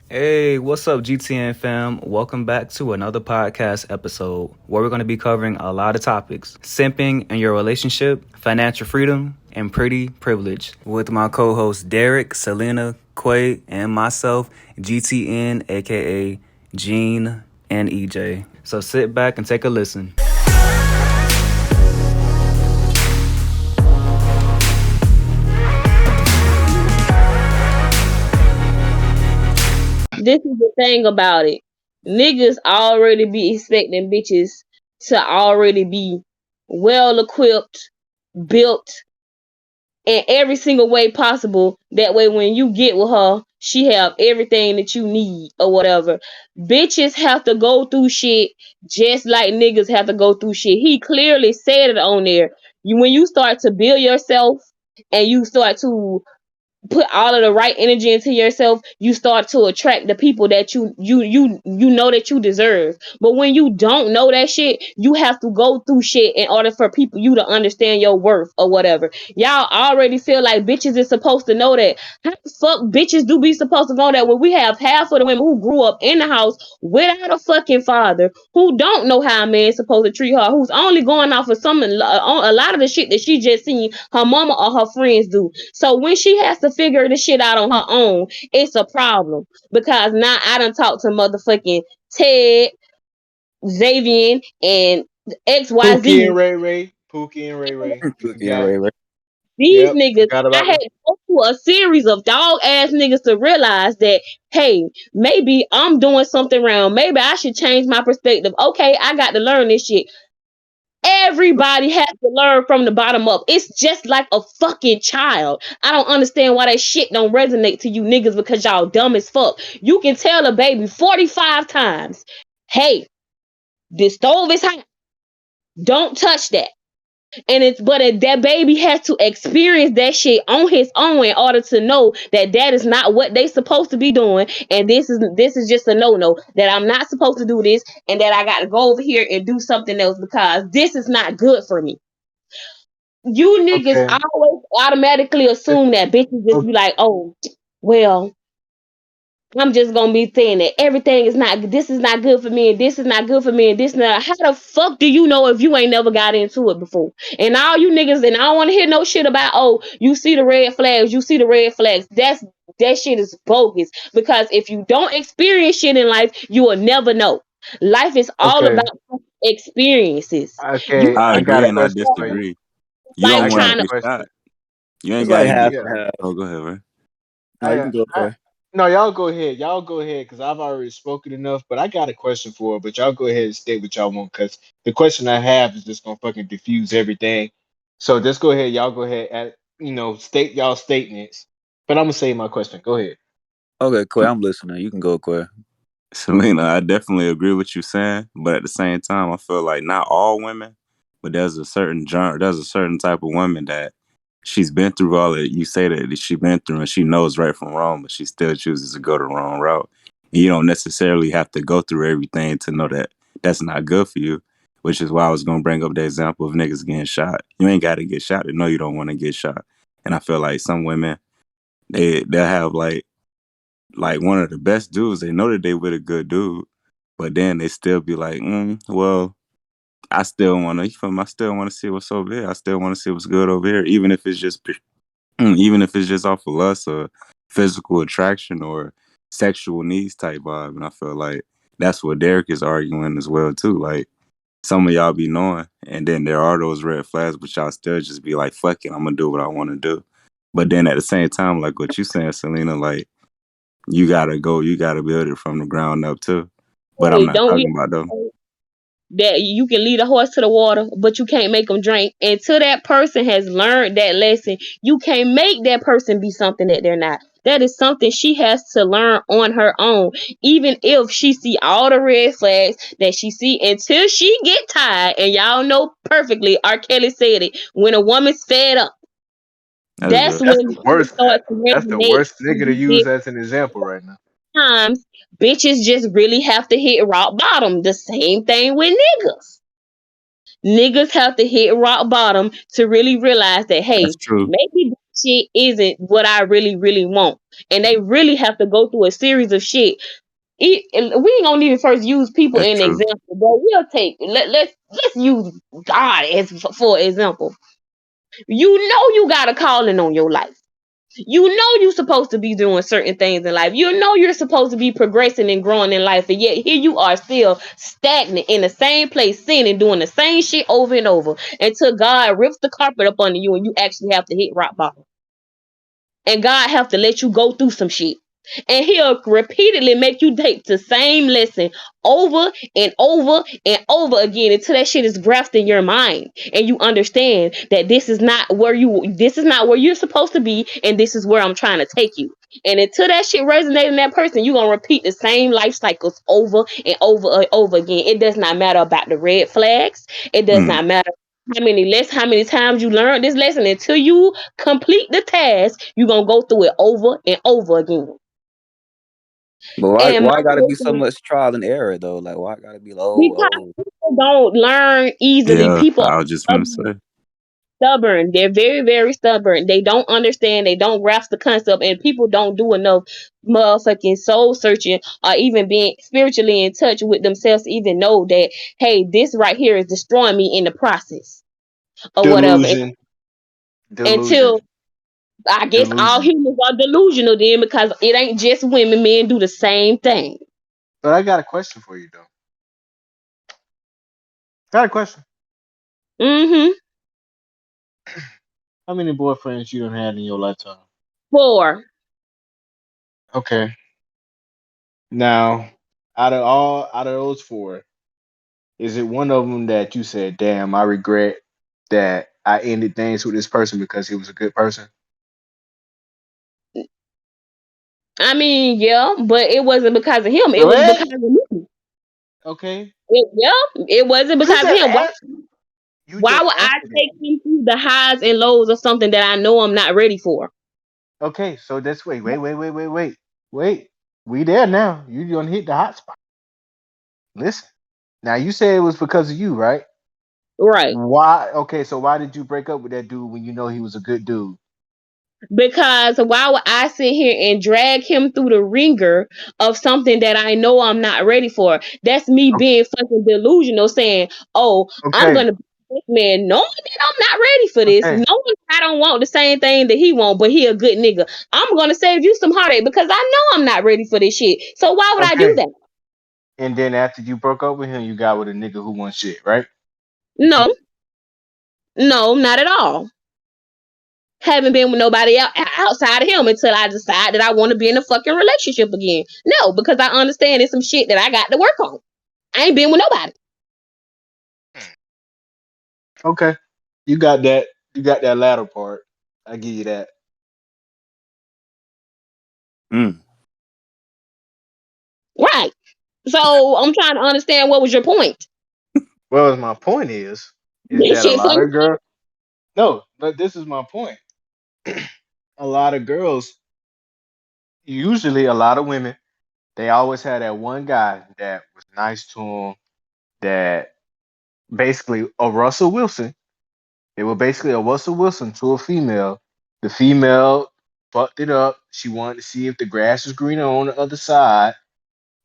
Hey, what's up, GTN fam? Welcome back to another podcast episode where we're going to be covering a lot of topics: simping and your relationship, financial freedom, and pretty privilege. With my co hosts Derek, Selena, Quay, and myself, GTN, aka Gene and EJ. So sit back and take a listen. This is the thing about it. Niggas already be expecting bitches to already be well equipped, built in every single way possible. That way when you get with her, she have everything that you need or whatever. Bitches have to go through shit just like niggas have to go through shit. He clearly said it on there. When you start to build yourself and you start to put all of the right energy into yourself, you start to attract the people that you know that you deserve. But when you don't know that shit, you have to go through shit in order for people you to understand your worth or whatever. Y'all already feel like bitches is supposed to know that. How the fuck bitches do be supposed to know that when we have half of the women who grew up in the house without a fucking father, who don't know how a man's supposed to treat her, who's only going off of a lot of the shit that she just seen her mama or her friends do. So when she has to figure the shit out on her own, it's a problem. Because now I done talked to motherfucking Ted, Xavier, and Pookie XYZ. and Ray Ray. Pookie and Ray Ray. You Cookie and forgot. Ray Ray. These Yep, niggas, forgot I about had them. to go through a series of dog ass niggas to realize that, hey, maybe I'm doing something wrong. Maybe I should change my perspective. Okay, I got to learn this shit. Everybody has to learn from the bottom up. It's just like a fucking child. I don't understand why that shit don't resonate to you niggas because y'all dumb as fuck. You can tell a baby 45 times, hey, this stove is hot. Don't touch that. And that baby has to experience that shit on his own in order to know that that is not what they supposed to be doing, and this is just a no, that I'm not supposed to do this, and that I got to go over here and do something else because this is not good for me. You niggas Okay. always automatically assume that bitches just Okay. be like, oh, well, I'm just gonna be saying that everything is not, this is not good for me, and this is not good for me, and this not. How the fuck do you know if you ain't never got into it before? And all you niggas, and I don't want to hear no shit about, oh, you see the red flags, you see the red flags. That shit is bogus. Because if you don't experience shit in life, you will never know. Life is all Okay. about experiences. You Okay. I I agree got a and I question for you. disagree. You like don't I want got to a trying to get question. shot. You ain't It's got like to half get. Yeah. and half. Oh, go ahead, right? No, I you can got. go for it. No, y'all go ahead. Y'all go ahead because I've already spoken enough. But I got a question for her. But y'all go ahead and state what y'all want because the question I have is just gonna fucking diffuse everything. So just go ahead. Y'all go ahead and state y'all statements. But I'm gonna say my question. Go ahead. Okay, Quay, I'm listening. You can go, Quay. Selena, I definitely agree with you saying, but at the same time, I feel like not all women, but there's a certain genre, there's a certain type of woman that she's been through all that you say that she's been through and she knows right from wrong, but she still chooses to go the wrong route. And you don't necessarily have to go through everything to know that that's not good for you, which is why I was going to bring up the example of niggas getting shot. You ain't got to get shot to know you don't want to get shot. And I feel like some women, they'll have like one of the best dudes. They know that they with a good dude, but then they still be like, well, I still want to. You feel me? I still want to see what's over here. I still want to see what's good over here, even if it's just, even if it's just off of lust or physical attraction or sexual needs type vibe. And I feel like that's what Derek is arguing as well too. Like some of y'all be knowing, and then there are those red flags, but y'all still just be like, fuck it, I'm gonna do what I want to do. But then at the same time, like what you saying, Selena, like you gotta build it from the ground up too. But I'm say, not don't we talking about them. that you can lead a horse to the water, but you can't make them drink. Until that person has learned that lesson, you can't make that person be something that they're not. That is something she has to learn on her own. Even if she see all the red flags that she see, until she get tired. And y'all know perfectly, R. Kelly said it. When a woman's fed up, That's that's real. when That's the it worst. starts to That's the resonate. worst nigga to use as an example right now. Times bitches just really have to hit rock bottom. The same thing with niggas. Niggas have to hit rock bottom to really realize that, That's hey, true. maybe shit isn't what I really, really want. And they really have to go through a series of shit. We ain't gonna even first use people That's in true. example, but we'll take let's use God as for example. You know you got a calling on your life. You know you're supposed to be doing certain things in life. You know you're supposed to be progressing and growing in life, and yet here you are still stagnant in the same place, sinning, doing the same shit over and over until God rips the carpet up under you and you actually have to hit rock bottom. And God have to let you go through some shit. And he'll repeatedly make you take the same lesson over and over and over again until that shit is grafted in your mind and you understand that this is not where you're supposed to be, and this is where I'm trying to take you. And until that shit resonates in that person, you're gonna repeat the same life cycles over and over and over again. It does not matter about the red flags. It does Mm. not matter how many times you learn this lesson. Until you complete the task, you're gonna go through it over and over again. But why And why gotta my be so much trial and error though? Like why gotta be because oh people don't learn easily. Yeah, People I was just are gonna say. stubborn. They're very, very stubborn. They don't understand. They don't grasp the concept, and people don't do enough motherfucking soul searching or even being spiritually in touch with themselves to even know that, hey, this right here is destroying me in the process or whatever. Delusion, delusion, Until I guess all delusion. humans are delusional then, because it ain't just women. Men do the same thing. But I got a question for you though. Got a question. Mm-hmm. How many boyfriends you done had in your lifetime? 4. Okay. Now, out of those four, is it one of them that you said, "Damn, I regret that I ended things with this person because he was a good person"? I mean, yeah, but it wasn't because of him. It was because Wait. of me. Okay. It wasn't You because of just him. answered. You Why just would I answered it. take him through the highs and lows of something that I know I'm not ready for? Okay. So that's wait. We there now. You gonna hit the hot spot. Listen. Now you said it was because of you, right? Right. Why? Okay. So why did you break up with that dude when you know he was a good dude? Because why would I sit here and drag him through the ringer of something that I know I'm not ready for? That's me being fucking delusional, saying, "Oh, I'm Okay. gonna be this man," knowing that I'm not ready for this, Okay. knowing I don't want the same thing that he want, but he a good nigga. I'm gonna save you some heartache because I know I'm not ready for this shit. So why would I do Okay. that? And then after you broke up with him, you got with a nigga who wants shit, right? No, no, not at all. Haven't been with nobody else outside of him until I decide that I want to be in a fucking relationship again. No, because I understand it's some shit that I got to work on. I ain't been with nobody. Okay. You got that. You got that latter part. I give you that. Mm. Right. So I'm trying to understand, what was your point? Well, my point is This that a shit lot funny. of girls. No, but this is my point. A lot of girls, usually a lot of women, they always had that one guy that was nice to them. That basically a Russell Wilson. They were basically a Russell Wilson to a female. The female fucked it up. She wanted to see if the grass was greener on the other side.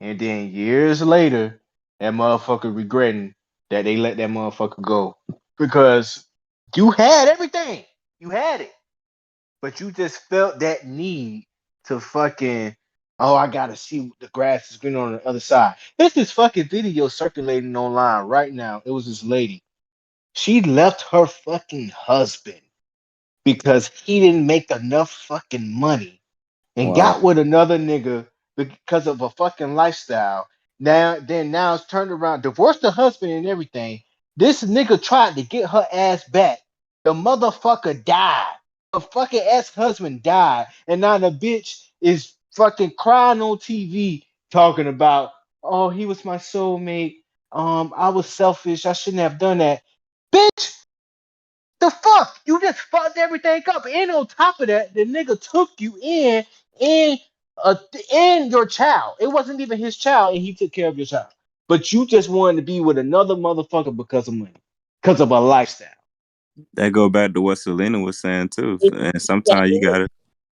And then years later, that motherfucker regretting that they let that motherfucker go. Because you had everything. You had it. But you just felt that need to fucking, oh, I gotta see what the grass is greener on the other side. There's this fucking video circulating online right now. It was this lady. She left her fucking husband because he didn't make enough fucking money and wow. got with another nigga because of a fucking lifestyle. Now it's turned around, divorced the husband and everything. This nigga tried to get her ass back. The motherfucker died. Her fucking ex-husband died. And now the bitch is fucking crying on TV talking about, oh, he was my soulmate. I was selfish. I shouldn't have done that. Bitch, the fuck? You just fucked everything up. And on top of that, the nigga took you in uh in your child. It wasn't even his child, and he took care of your child. But you just wanted to be with another motherfucker because of money. Because of a lifestyle. That go back to what Selena was saying too. And sometimes Exactly.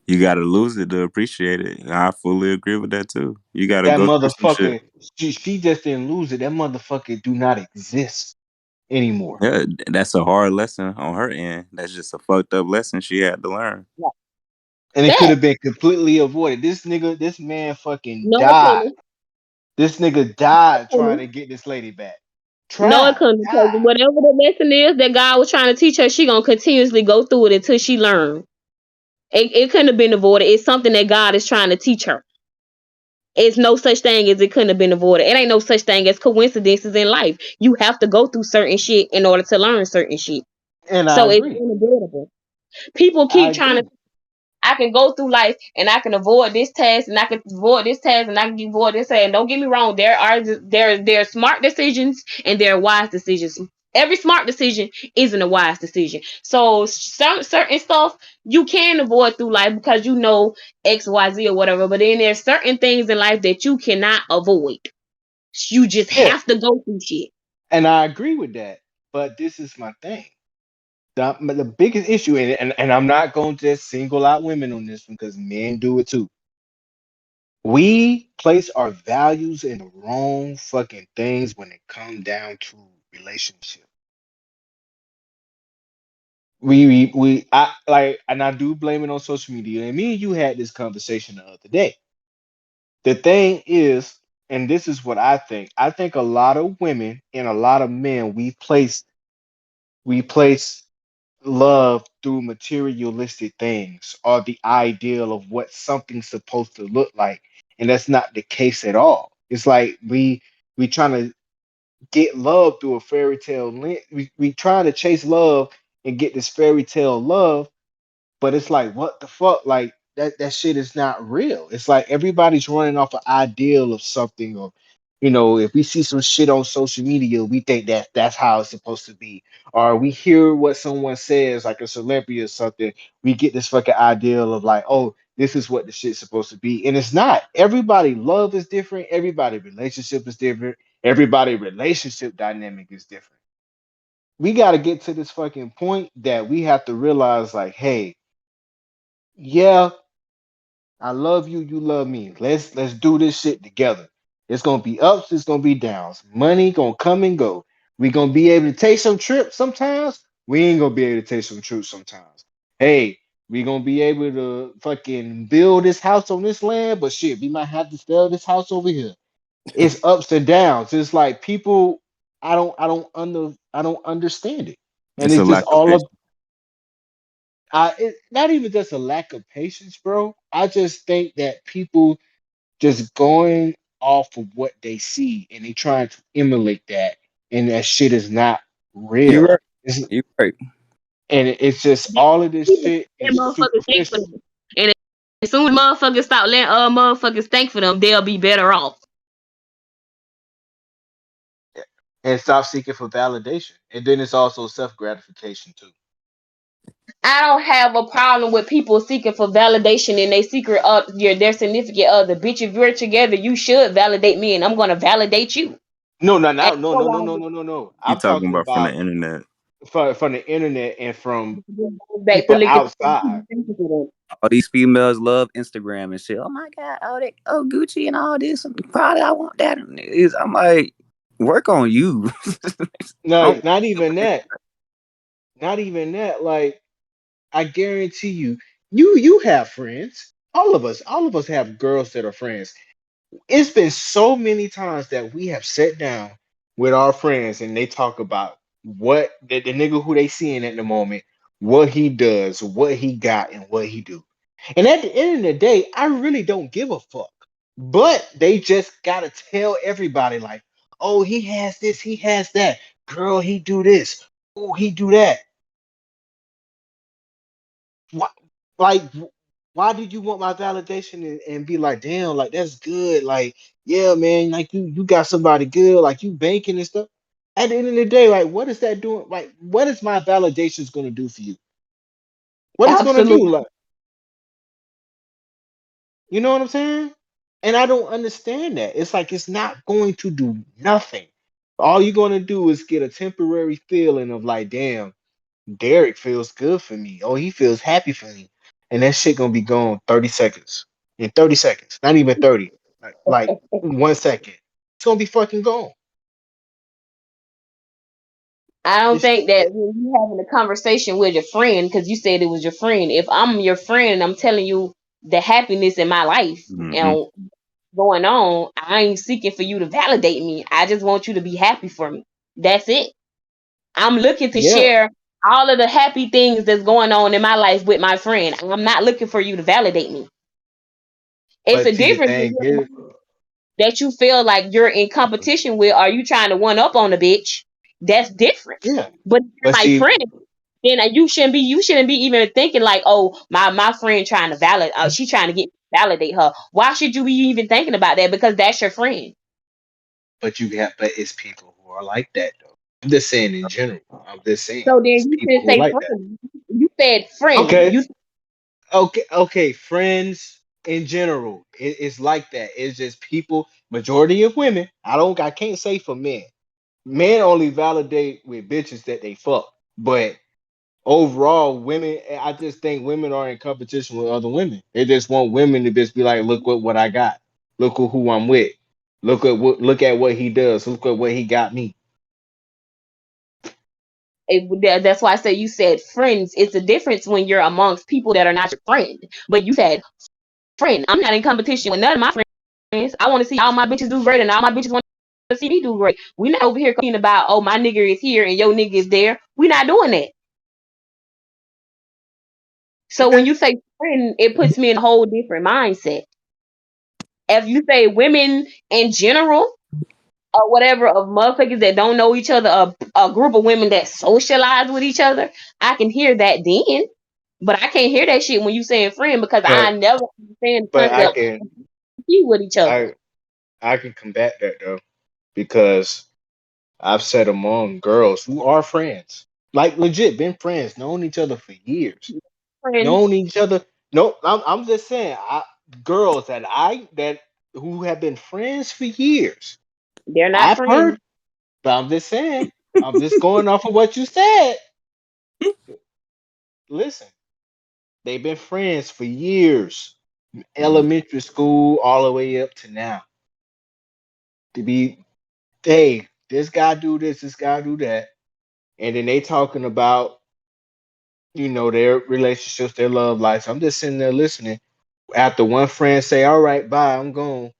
you gotta lose it to appreciate it. I fully agree with that too. You gotta That go through some shit. motherfucker, she just didn't lose it. That motherfucker do not exist anymore. Yeah, that's a hard lesson on her end. That's just a fucked up lesson she had to learn. And it could That have been completely avoided. This nigga, this man fucking no, it died. couldn't. This nigga No, it died trying couldn't. to get this lady back. No, it Tried, couldn't because died. whatever the lesson is that God was trying to teach her, she gonna continuously go through it until she learn. It couldn't have been avoided. It's something that God is trying to teach her. It's no such thing as it couldn't have been avoided. It ain't no such thing as coincidences in life. You have to go through certain shit in order to learn certain shit. And I So it's agree. unavoidable. People I keep trying to. agree. I can go through life and I can avoid this task and I can avoid this task and I can avoid this task. And don't get me wrong, there are smart decisions and there are wise decisions. Every smart decision isn't a wise decision. So some certain stuff you can avoid through life because you know X, Y, Z or whatever. But then there's certain things in life that you cannot avoid. You just Yeah, have to go through shit. and I agree with that. But this is my thing. The biggest issue, and I'm not going to just single out women on this one because men do it too. We place our values in the wrong fucking things when it comes down to relationship. I like, and I do blame it on social media. And me and you had this conversation the other day. The thing is, and this is what I think. I think a lot of women and a lot of men we place love through materialistic things or the ideal of what something's supposed to look like, and that's not the case at all. It's like we trying to get love through a fairy tale we trying to chase love and get this fairy tale love, but it's like, what the fuck? Like that shit is not real. It's like everybody's running off an ideal of something, or if we see some shit on social media, we think that that's how it's supposed to be. Or we hear what someone says, like a celebrity or something, we get this fucking ideal of like, oh, this is what the shit's supposed to be. And it's not. Everybody love is different, everybody relationship is different, everybody relationship dynamic is different. We gotta get to this fucking point that we have to realize, like, hey, yeah, I love you, you love me. Let's do this shit together. It's gonna be ups, it's gonna be downs. Money gonna come and go. We gonna be able to take some trips sometimes. We ain't gonna be able to take some trips sometimes. Hey, we gonna be able to fucking build this house on this land, but shit, we might have to sell this house over here. It's ups and downs. It's like people, I don't understand it. And It's a it's just lack of all patience. of not even just a lack of patience, bro. I just think that people just going off of what they see and they trying to emulate that, and that shit is not You real. right. It's, You right. and it's just all of this People shit let is motherfuckers think for superficial. them. And as soon as motherfuckers stop letting motherfuckers think for them, they'll be better off. And stop seeking for validation. And then it's also self gratification too. I don't have a problem with people seeking for validation in their significant other. Bitch, if you're together, you should validate me, and I'm gonna validate you. No, no, And no, no, no, no, no, no, no, no. You I'm talking talking about from the about internet. from the internet and from back to people looking outside. All these females love Instagram and shit. Oh my god, oh Gucci and all this. Probably I want that. I'm like, work on you. No, I'm, not even that. Not even that. Like, I guarantee you, you have friends. All of us have girls that are friends. It's been so many times that we have sat down with our friends and they talk about what the nigga who they seeing at the moment, what he does, what he got, and what he do. And at the end of the day, I really don't give a fuck. But they just gotta tell everybody, like, oh, he has this, he has that. Girl, he do this. Oh, he do that. Why, like, why did you want my validation and be like, damn, like that's good, like, yeah, man, like you got somebody good, like you banking and stuff. At the end of the day, like, what is that doing? Like, what is my validations gonna do for you? What it's gonna do? Absolutely. Like, you know what I'm saying? And I don't understand that. It's like it's not going to do nothing. All you're gonna do is get a temporary feeling of like, damn. Derek feels good for me. Oh, he feels happy for me. And that shit gonna be gone 30 seconds. In 30 seconds. Not even 30. Like 1 second. It's gonna be fucking gone. I don't It's think that when you having a conversation with your friend, because you said it was your friend. If I'm your friend and I'm telling you the happiness in my life Mm-hmm. and going on, I ain't seeking for you to validate me. I just want you to be happy for me. That's it. I'm looking to yeah. share all of the happy things that's going on in my life with my friend. I'm not looking for you to validate me. It's But a see the difference when thing you're is, that you feel like you're in competition with. Are you trying to one up on a bitch? That's different. yeah. But if you're But my see, friend, then you shouldn't be even thinking like, oh, my friend trying to validate, she trying to get validate her. Why should you be even thinking about that? Because that's your friend. but it's people who are like that though. I'm just saying in general. I'm just saying So then it's you people should who are say like that. friend. You said friend. Okay. You Okay. Friends in general, it's like that. It's just people. Majority of women. I can't say for men. Men only validate with bitches that they fuck. But overall, women. I just think women are in competition with other women. They just want women to just be like, look what I got. Look at who I'm with. Look at what he does. Look at what he got me. that's why I say you said friends. It's a difference when you're amongst people that are not your friend. But you said friend. I'm not in competition with none of my friends. I want to see all my bitches do great, and all my bitches want to see me do great. We not over here complaining about, oh, my nigga is here and your nigga is there. We not doing that. So when Okay. you say friend, it puts me in a whole different mindset. If you say women in general or whatever of motherfuckers that don't know each other, a group of women that socialize with each other, I can hear that then. But I can't hear that shit when you saying friend because I But never understand the but I concept can of be with each other. I I can combat that though because I've said among girls who are friends, like legit, been friends, known each other for years, known Friends, each other. No, I'm just saying, girls that who have been friends for years. they're not I've friends. heard, but I'm just saying, I'm just going off of what you said. Listen, they've been friends for years, elementary school all the way up to now. To be, hey, this guy do this guy do that, and then they talking about their relationships, their love lives. I'm just sitting there listening. After one friend say, "All right, bye, I'm gone,"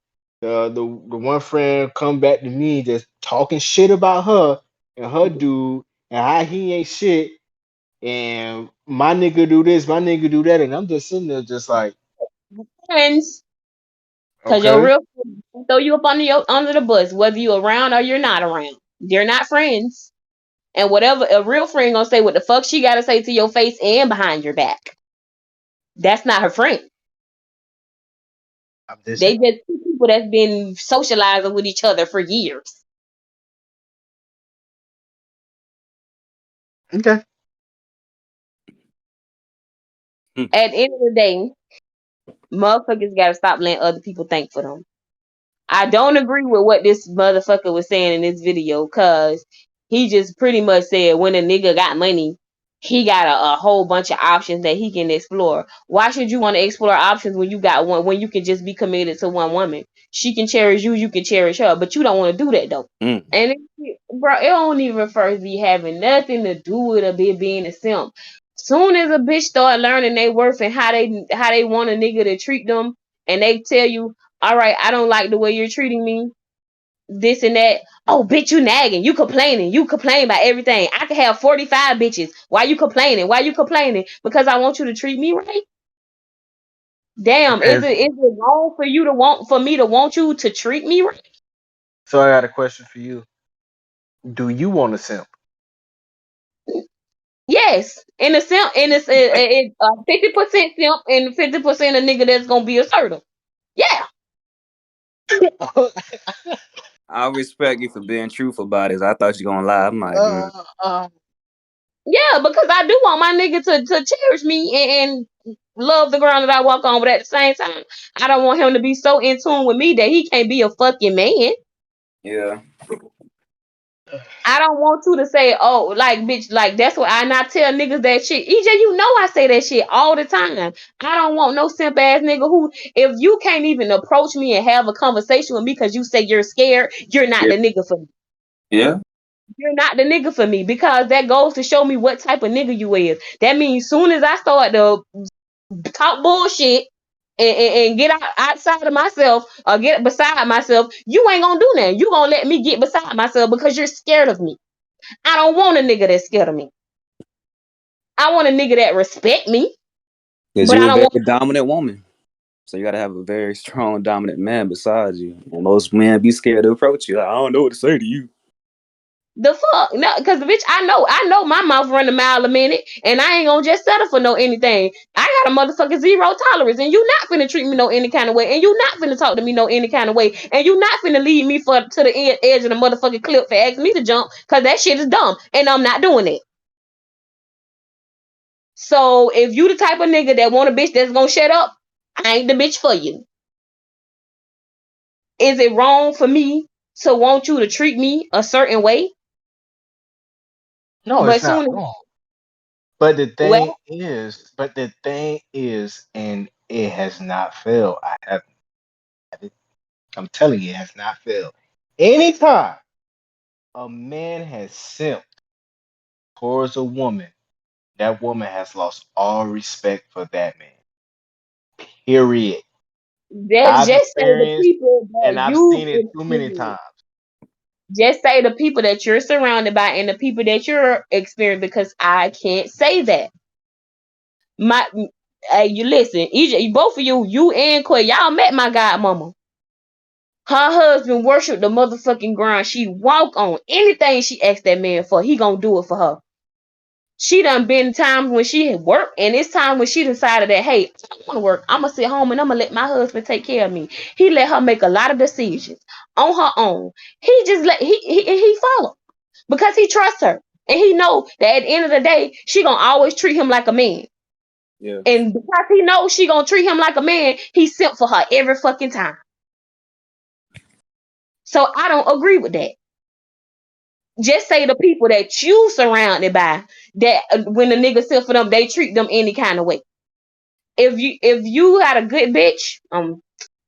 the one friend come back to me just talking shit about her and her dude and how he ain't shit and my nigga do this, my nigga do that, and I'm just sitting there just like, Friends, because your okay, real friends will throw you up under the bus, whether you around or you're not around. They're not friends. And whatever a real friend gonna say what the fuck she gotta say to your face and behind your back. That's not her friend. I'm just They saying, just two people that's been socializing with each other for years. okay. At the end of the day, motherfuckers gotta stop letting other people think for them. I don't agree with what this motherfucker was saying in this video because he just pretty much said when a nigga got money, he got a whole bunch of options that he can explore. Why should you want to explore options when you got one, when you can just be committed to one woman? She can cherish you, you can cherish her, but you don't want to do that though. Mm. And bro, it don't even first be having nothing to do with a bitch being a simp. Soon as a bitch start learning their worth and how they want a nigga to treat them, and they tell you, all right, I don't like the way you're treating me, this and that. Oh, bitch, you nagging, you complaining, you complain about everything. I could have 45 bitches. Why you complaining? Why you complaining? Because I want you to treat me right. Damn, Okay, is it wrong for you to want for me to want you to treat me right? so I got a question for you. Do you want a simp? Yes, in a simp, in a 50% simp and 50% a nigga that's gonna be assertive. Yeah, I respect you for being truthful about it. I thought you were gonna lie. I'm like, uh, uh, yeah, because I do want my nigga to cherish me and love the ground that I walk on, but at the same time, I don't want him to be so in tune with me that he can't be a fucking man. yeah. I don't want you to say, oh, like, bitch, like, that's what I not tell niggas that shit. EJ, you know I say that shit all the time. I don't want no simp ass nigga who, if you can't even approach me and have a conversation with me because you say you're scared, you're not Yeah. the nigga for me. Yeah. You're not the nigga for me, because that goes to show me what type of nigga you is. That means soon as I start to talk bullshit and get outside of myself or get beside myself, you ain't gonna do nothing. You gonna let me get beside myself because you're scared of me. I don't want a nigga that's scared of me. I want a nigga that respect me, Because but I you're a don't very want dominant woman. So you got to have a very strong, dominant man beside you. And most men be scared to approach you. Like, I don't know what to say to you. the fuck. No, because bitch, I know my mouth run a mile a minute, and I ain't gonna just settle for no anything. I got a motherfucking zero tolerance, and you not finna treat me no any kind of way, and you not finna talk to me no any kind of way, and you not finna lead me to the edge of the motherfucking cliff for asking me to jump, because that shit is dumb, and I'm not doing it. So if you the type of nigga that want a bitch that's gonna shut up, I ain't the bitch for you. Is it wrong for me to want you to treat me a certain way? No, But it's not soon as, wrong. But well, the thing is, and it has not failed. I'm telling you, it has not failed. Anytime a man has simped towards a woman, that woman has lost all respect for that man. Period. that's I've just say the experienced, people and that I've you seen it too many experience. times. Just say the people that you're surrounded by and the people that you're experiencing, because I can't say that. My, hey, you listen, EJ, both of you and Quay, y'all met my godmama. Her husband worshiped the motherfucking ground she walk on. Anything she asked that man for, he gonna do it for her. She done been times when she had worked, and it's time when she decided that, hey, I don't want to work. I'm gonna sit home and I'm gonna let my husband take care of me. He let her make a lot of decisions on her own. He just let he follow because he trusts her, and he know that at the end of the day, she gonna always treat him like a man. Yeah. And because he knows she gonna treat him like a man, he simp for her every fucking time. So I don't agree with that. Just say the people that you surrounded by, that when the nigga simp for them, they treat them any kind of way. If you got a good bitch,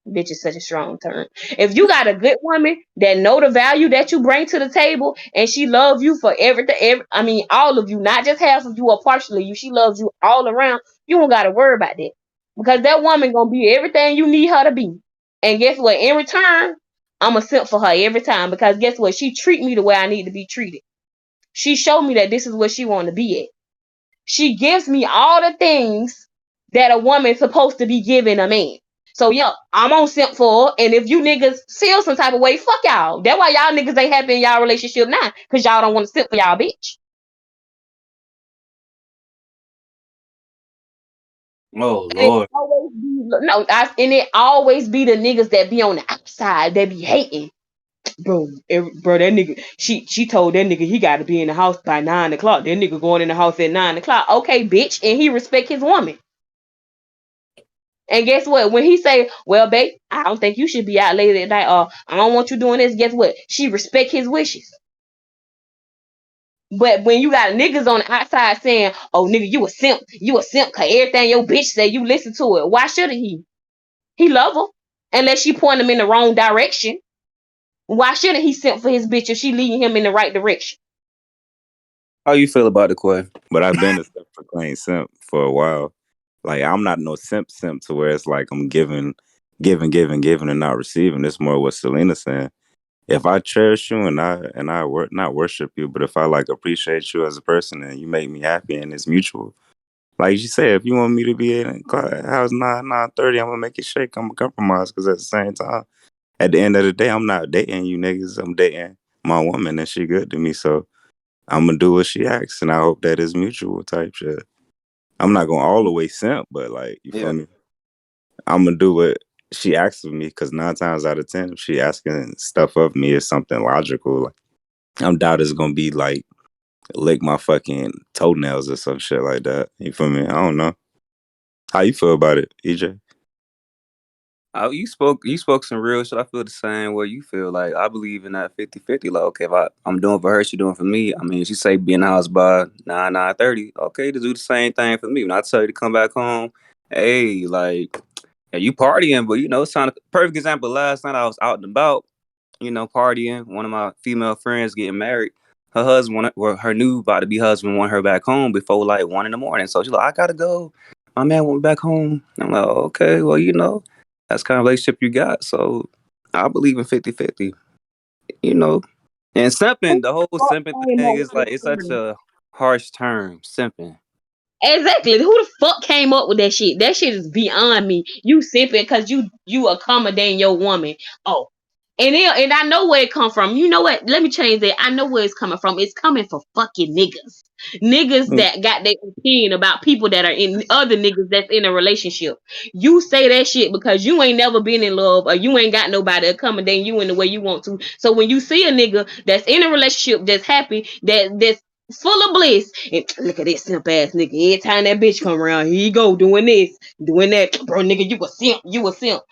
bitch is such a strong term. If you got a good woman that know the value that you bring to the table, and she loves you for everything, I mean all of you, not just half of you or partially you, she loves you all around, you don't gotta worry about that. Because that woman gonna be everything you need her to be. And guess what? In return, I'm a simp for her every time, because guess what? She treat me the way I need to be treated. She showed me that this is what she want to be at. She gives me all the things that a woman's supposed to be giving a man. So yeah, I'm on simp for her. And if you niggas feel some type of way, fuck y'all. That's why y'all niggas ain't happy in y'all relationship now, because y'all don't want to simp for y'all bitch. Oh, And it Lord. always be and it always be the niggas that be on the outside that be hating. Bro, that nigga, she told that nigga he got to be in the house by 9 o'clock. That nigga going in the house at 9 o'clock. Okay, bitch, and he respect his woman. And guess what? When he say, "Well, babe, I don't think you should be out late at night," or "I don't want you doing this," guess what? She respect his wishes. But when you got niggas on the outside saying, "Oh, nigga, you a simp, cause everything your bitch say you listen to it," why shouldn't he? He love her, unless she point him in the wrong direction. Why shouldn't he simp for his bitch if she leading him in the right direction? How you feel about the Quay? But I've been a self-proclaimed simp for a while. Like I'm not no simp to where it's like I'm giving, and not receiving. It's more what Selena's saying. If I cherish you and I not worship you, but if I like appreciate you as a person and you make me happy and it's mutual, like you said, if you want me to be in house 9:30, I'm gonna make it shake. I'm gonna compromise because at the same time, at the end of the day, I'm not dating you niggas. I'm dating my woman and she good to me. So I'm gonna do what she asks and I hope that is mutual type shit. I'm not gonna all the way simp, but like you feel Yeah. me? I'm gonna do what she asks of me because 9 times out of 10, if she asking stuff of me is something logical. Like, I'm doubt it's gonna be like lick my fucking toenails or some shit like that. You feel me? I don't know. How you feel about it, EJ? You spoke some real shit. I feel the same way you feel. Like I believe in that 50-50. Like, okay, if I'm doing for her, she doing for me. I mean, she say be in the house by 9:30. Okay, to do the same thing for me. When I tell you to come back home, hey, like, yeah, you partying, but it's time. Perfect example. Last night I was out and about, partying. One of my female friends getting married. Her husband, her new about to be husband, want her back home before like 1 in the morning. So she's like, I gotta go. My man went back home. I'm like, okay, well, that's kind of relationship you got. So I believe in 50-50, you know. And simping, the whole simping thing is like, it's such a harsh term, simping. Exactly. Who the fuck came up with that shit? That shit is beyond me. You simping because you accommodating your woman. Oh, and I know where it come from. You know what? Let me change that. I know where it's coming from. It's coming from fucking niggas Mm. that got their opinion about people that are in other niggas that's in a relationship. You say that shit because you ain't never been in love or you ain't got nobody accommodating you in the way you want to. So when you see a nigga that's in a relationship that's happy, that's full of bliss, and look at this simp ass nigga. Every time that bitch come around, here you go doing this, doing that, bro. Nigga, you a simp.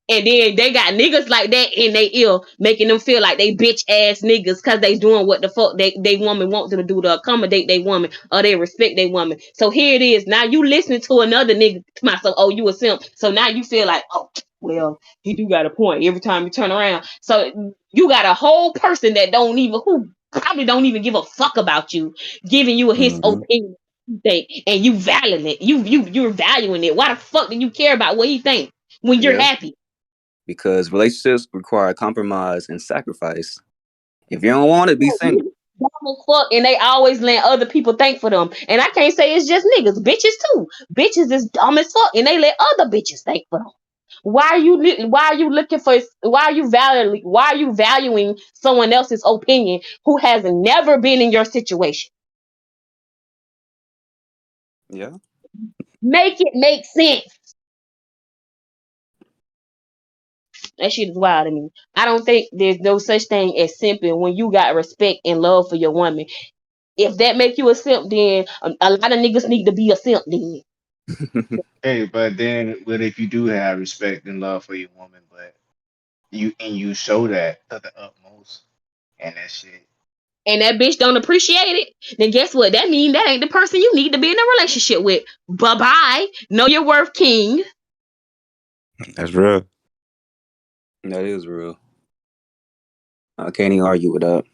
And then they got niggas like that in their ear, making them feel like they bitch ass niggas because they doing what the fuck they woman want them to do to accommodate they woman or they respect they woman. So here it is. Now you listening to another nigga to myself, oh, you a simp. So now you feel like, oh, well, he do got a point every time you turn around. So you got a whole person that who probably don't even give a fuck about you, giving you his Mhm. opinion, and you valuing it. You're valuing it. Why the fuck do you care about what he think when you're Yeah, happy? because relationships require compromise and sacrifice. If you don't want to be single. Dumb as fuck, and they always let other people think for them. And I can't say it's just niggas, bitches too. Bitches is dumb as fuck, and they let other bitches think for them. Why are you valuing someone else's opinion who has never been in your situation? Yeah. Make it make sense. That shit is wild to me. I don't think there's no such thing as simping when you got respect and love for your woman. If that make you a simp, then a lot of niggas need to be a simp then. Hey, but then, what if you do have respect and love for your woman, but you show that to the utmost, and that shit. And that bitch don't appreciate it, then guess what? That means that ain't the person you need to be in a relationship with. Bye bye. Know your worth, king. That's real. That is real. I can't even argue with that.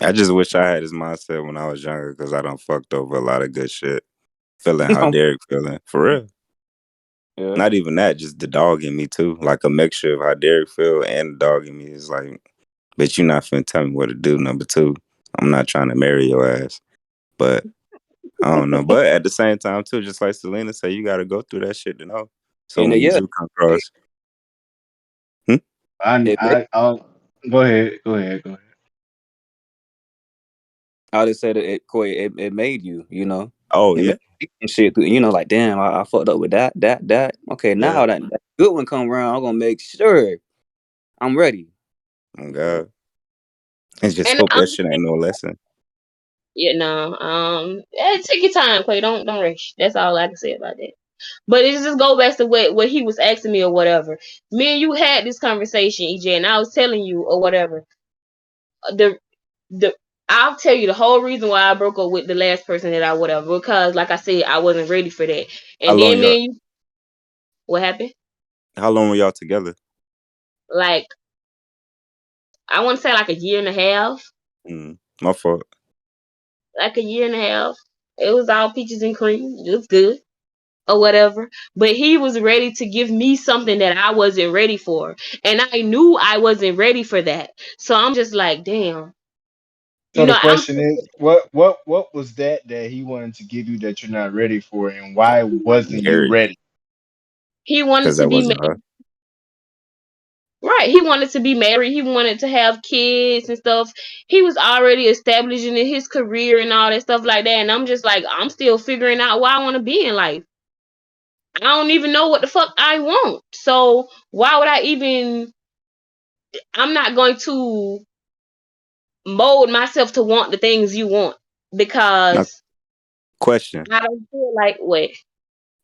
I just wish I had his mindset when I was younger because I done fucked over a lot of good shit. Feeling how Derek feeling. For real. Yeah. Not even that, just the dog in me too. Like a mixture of how Derek feel and the dog in me is like, bitch, you not finna tell me what to do. Number two, I'm not trying to marry your ass. But I don't know. But at the same time too, just like Selena said, you gotta go through that shit to know. So And when you yeah, do come across, hmm? it made, I'll go ahead, go ahead, go ahead. I just said it made you, Oh it made yeah, you and shit, like, damn, I fucked up with that. Okay, yeah. now that good one come around, I'm gonna make sure I'm ready. Oh God. And just And hope that shit ain't no lesson. take your time, Quay. Don't rush. That's all I can say about that. But it just go back to what he was asking me or whatever. Me and you had this conversation, EJ, and I was telling you or whatever. The the I'll tell you the whole reason why I broke up with the last person that I whatever, because like I said, I wasn't ready for that. How And long then y'all me and you, what happened? how long were y'all together? Like I want to say like a year and a half. My fault. Like a year and a half. It was all peaches and cream. It was good or whatever. But he was ready to give me something that I wasn't ready for. And I knew I wasn't ready for that. So I'm just like, damn. So the I'm question is, what was that he wanted to give you that you're not ready for, and why wasn't you Married. ready? he wanted Because to that be wasn't married. her. Right. He wanted to be married. He wanted to have kids and stuff. He was already establishing in his career and all that stuff like that. And I'm just like, I'm still figuring out where I want to be in life. I don't even know what the fuck I want. So why would I even I'm not going to mold myself to want the things you want Now, because question. I don't feel like what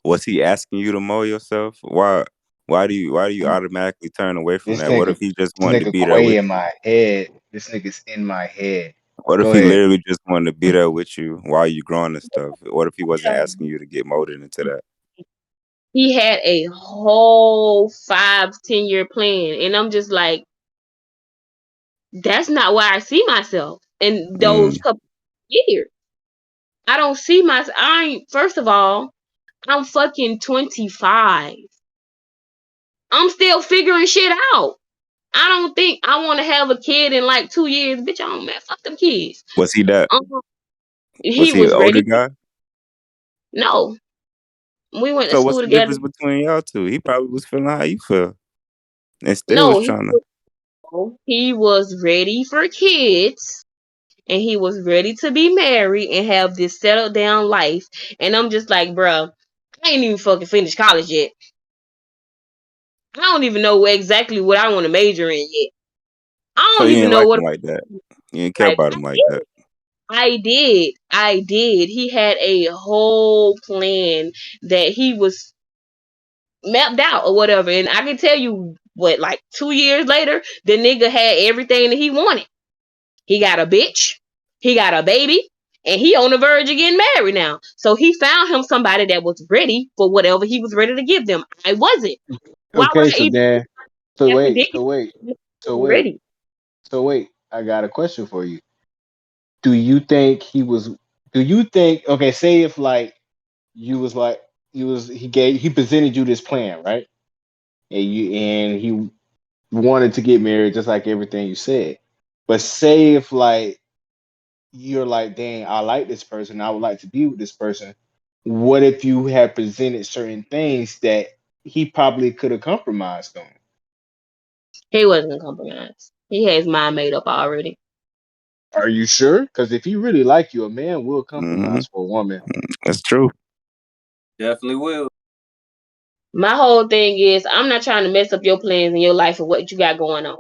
Was he asking you to mow yourself? Why? Why do you automatically turn away from This that? What nigga, if he just this wanted to nigga be there Quay with in you? my head. This nigga's in my head. What if Go he ahead. literally just wanted to be there with you while you growing and stuff? What if he wasn't asking you to get molded into that? He had a whole 5-10 year plan, and I'm just like, that's not where I see myself in those Mm. couple years. I don't see myself. I ain't. First of all, I'm fucking 25. I'm still figuring shit out. I don't think I want to have a kid in like 2 years. Bitch, I don't, man, fuck them kids. Was he that? Um, Was he he an was older ready. guy? No, we went to So what's school the together. difference between y'all two? He probably was feeling how you feel, and still was No, trying to. he was ready for kids, and he was ready to be married and have this settled down life. And I'm just like, bruh, I ain't even fucking finished college yet. I don't even know exactly what I want to major in yet. I So don't you even ain't know like what him like that. You didn't care like. about him like that. I did. I did. He had a whole plan that he was mapped out or whatever. And I can tell you what, like 2 years later, the nigga had everything that he wanted. He got a bitch, he got a baby, and he on the verge of getting married now. So he found him somebody that was ready for whatever he was ready to give them. I wasn't. Why would Okay, I so even then, so after wait, dating? so wait, so wait, Ready. so wait. I got a question for you. Do you think he was? Do you think? Okay, say if you was like he presented you this plan, right? And he wanted to get married just like everything you said. But say if you're like, dang, I like this person, I would like to be with this person. What if you had presented certain things that he probably could have compromised on? He wasn't gonna compromise. He had his mind made up already. Are you sure? Because if he really like you, a man will Hmm. compromise for a woman. That's true. Definitely will. My whole thing is I'm not trying to mess up your plans in your life or what you got going on.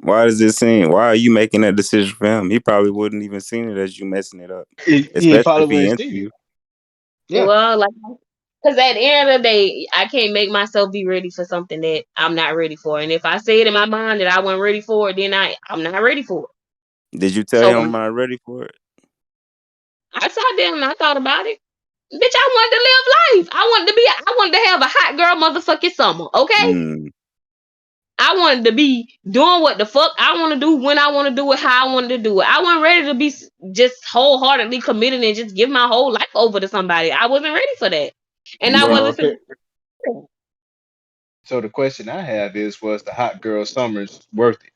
Why does it seem? Why are you making that decision for him? He probably wouldn't even seen it as you messing it up, He especially probably if he wouldn't into see it. you. Yeah. Well, like, because at the end of the day, I can't make myself be ready for something that I'm not ready for. And if I say it in my mind that I wasn't ready for it, then I'm not ready for it. Did you tell So him I'm not ready for it? I sat there and I thought about it. Bitch, I wanted to live life. I wanted to have a hot girl motherfucking summer. Okay. Mm. I wanted to be doing what the fuck I want to do when I want to do it, how I wanted to do it. I wasn't ready to be just wholeheartedly committed and just give my whole life over to somebody. I wasn't ready for that. And I Well, wasn't okay. finna. So the question I have is, was the hot girl summers worth it?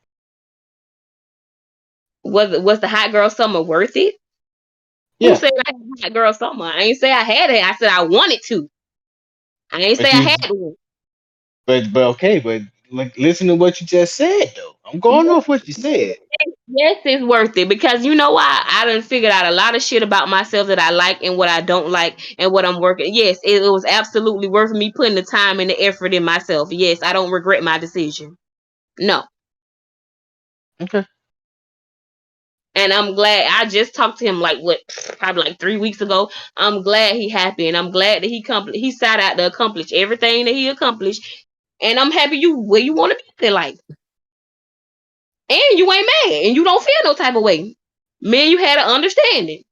Was the hot girl summer worth it? Who Yeah, said I had a hot girl summer? I ain't say I had it. I said I wanted to. I ain't say but I you, had one. but okay, but like, listen to what you just said though. I'm going Yes, off what you said. yes, it's worth it because you know why? I done figured out a lot of shit about myself that I like and what I don't like and what I'm working. Yes, it was absolutely worth me putting the time and the effort in myself. Yes, I don't regret my decision. No. Okay. And I'm glad I just talked to him like what probably like 3 weeks ago. I'm glad he happy and I'm glad that he set out to accomplish everything that he accomplished. And I'm happy you where you want to be in life. And you ain't mad and you don't feel no type of way. Me and you had an understanding.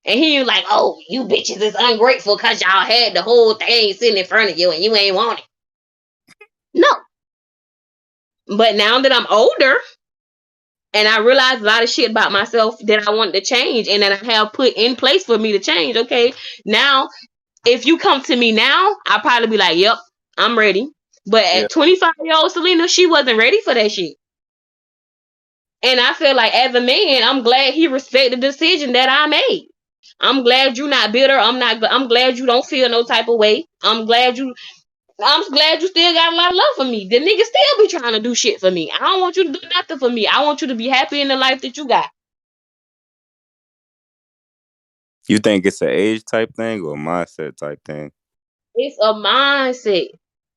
And he was like, oh, you bitches is ungrateful because y'all had the whole thing sitting in front of you and you ain't want it. No. But now that I'm older and I realize a lot of shit about myself that I wanted to change and that I have put in place for me to change, okay, now if you come to me now, I'll probably be like, yep, I'm ready. But Yeah. at 25-year-old Selena, she wasn't ready for that shit. And I feel like as a man, I'm glad he respected the decision that I made. I'm glad you're not bitter. I'm glad you don't feel no type of way. I'm glad you still got a lot of love for me. The nigga still be trying to do shit for me. I don't want you to do nothing for me. I want you to be happy in the life that you got. You think it's an age type thing or a mindset type thing? It's a mindset.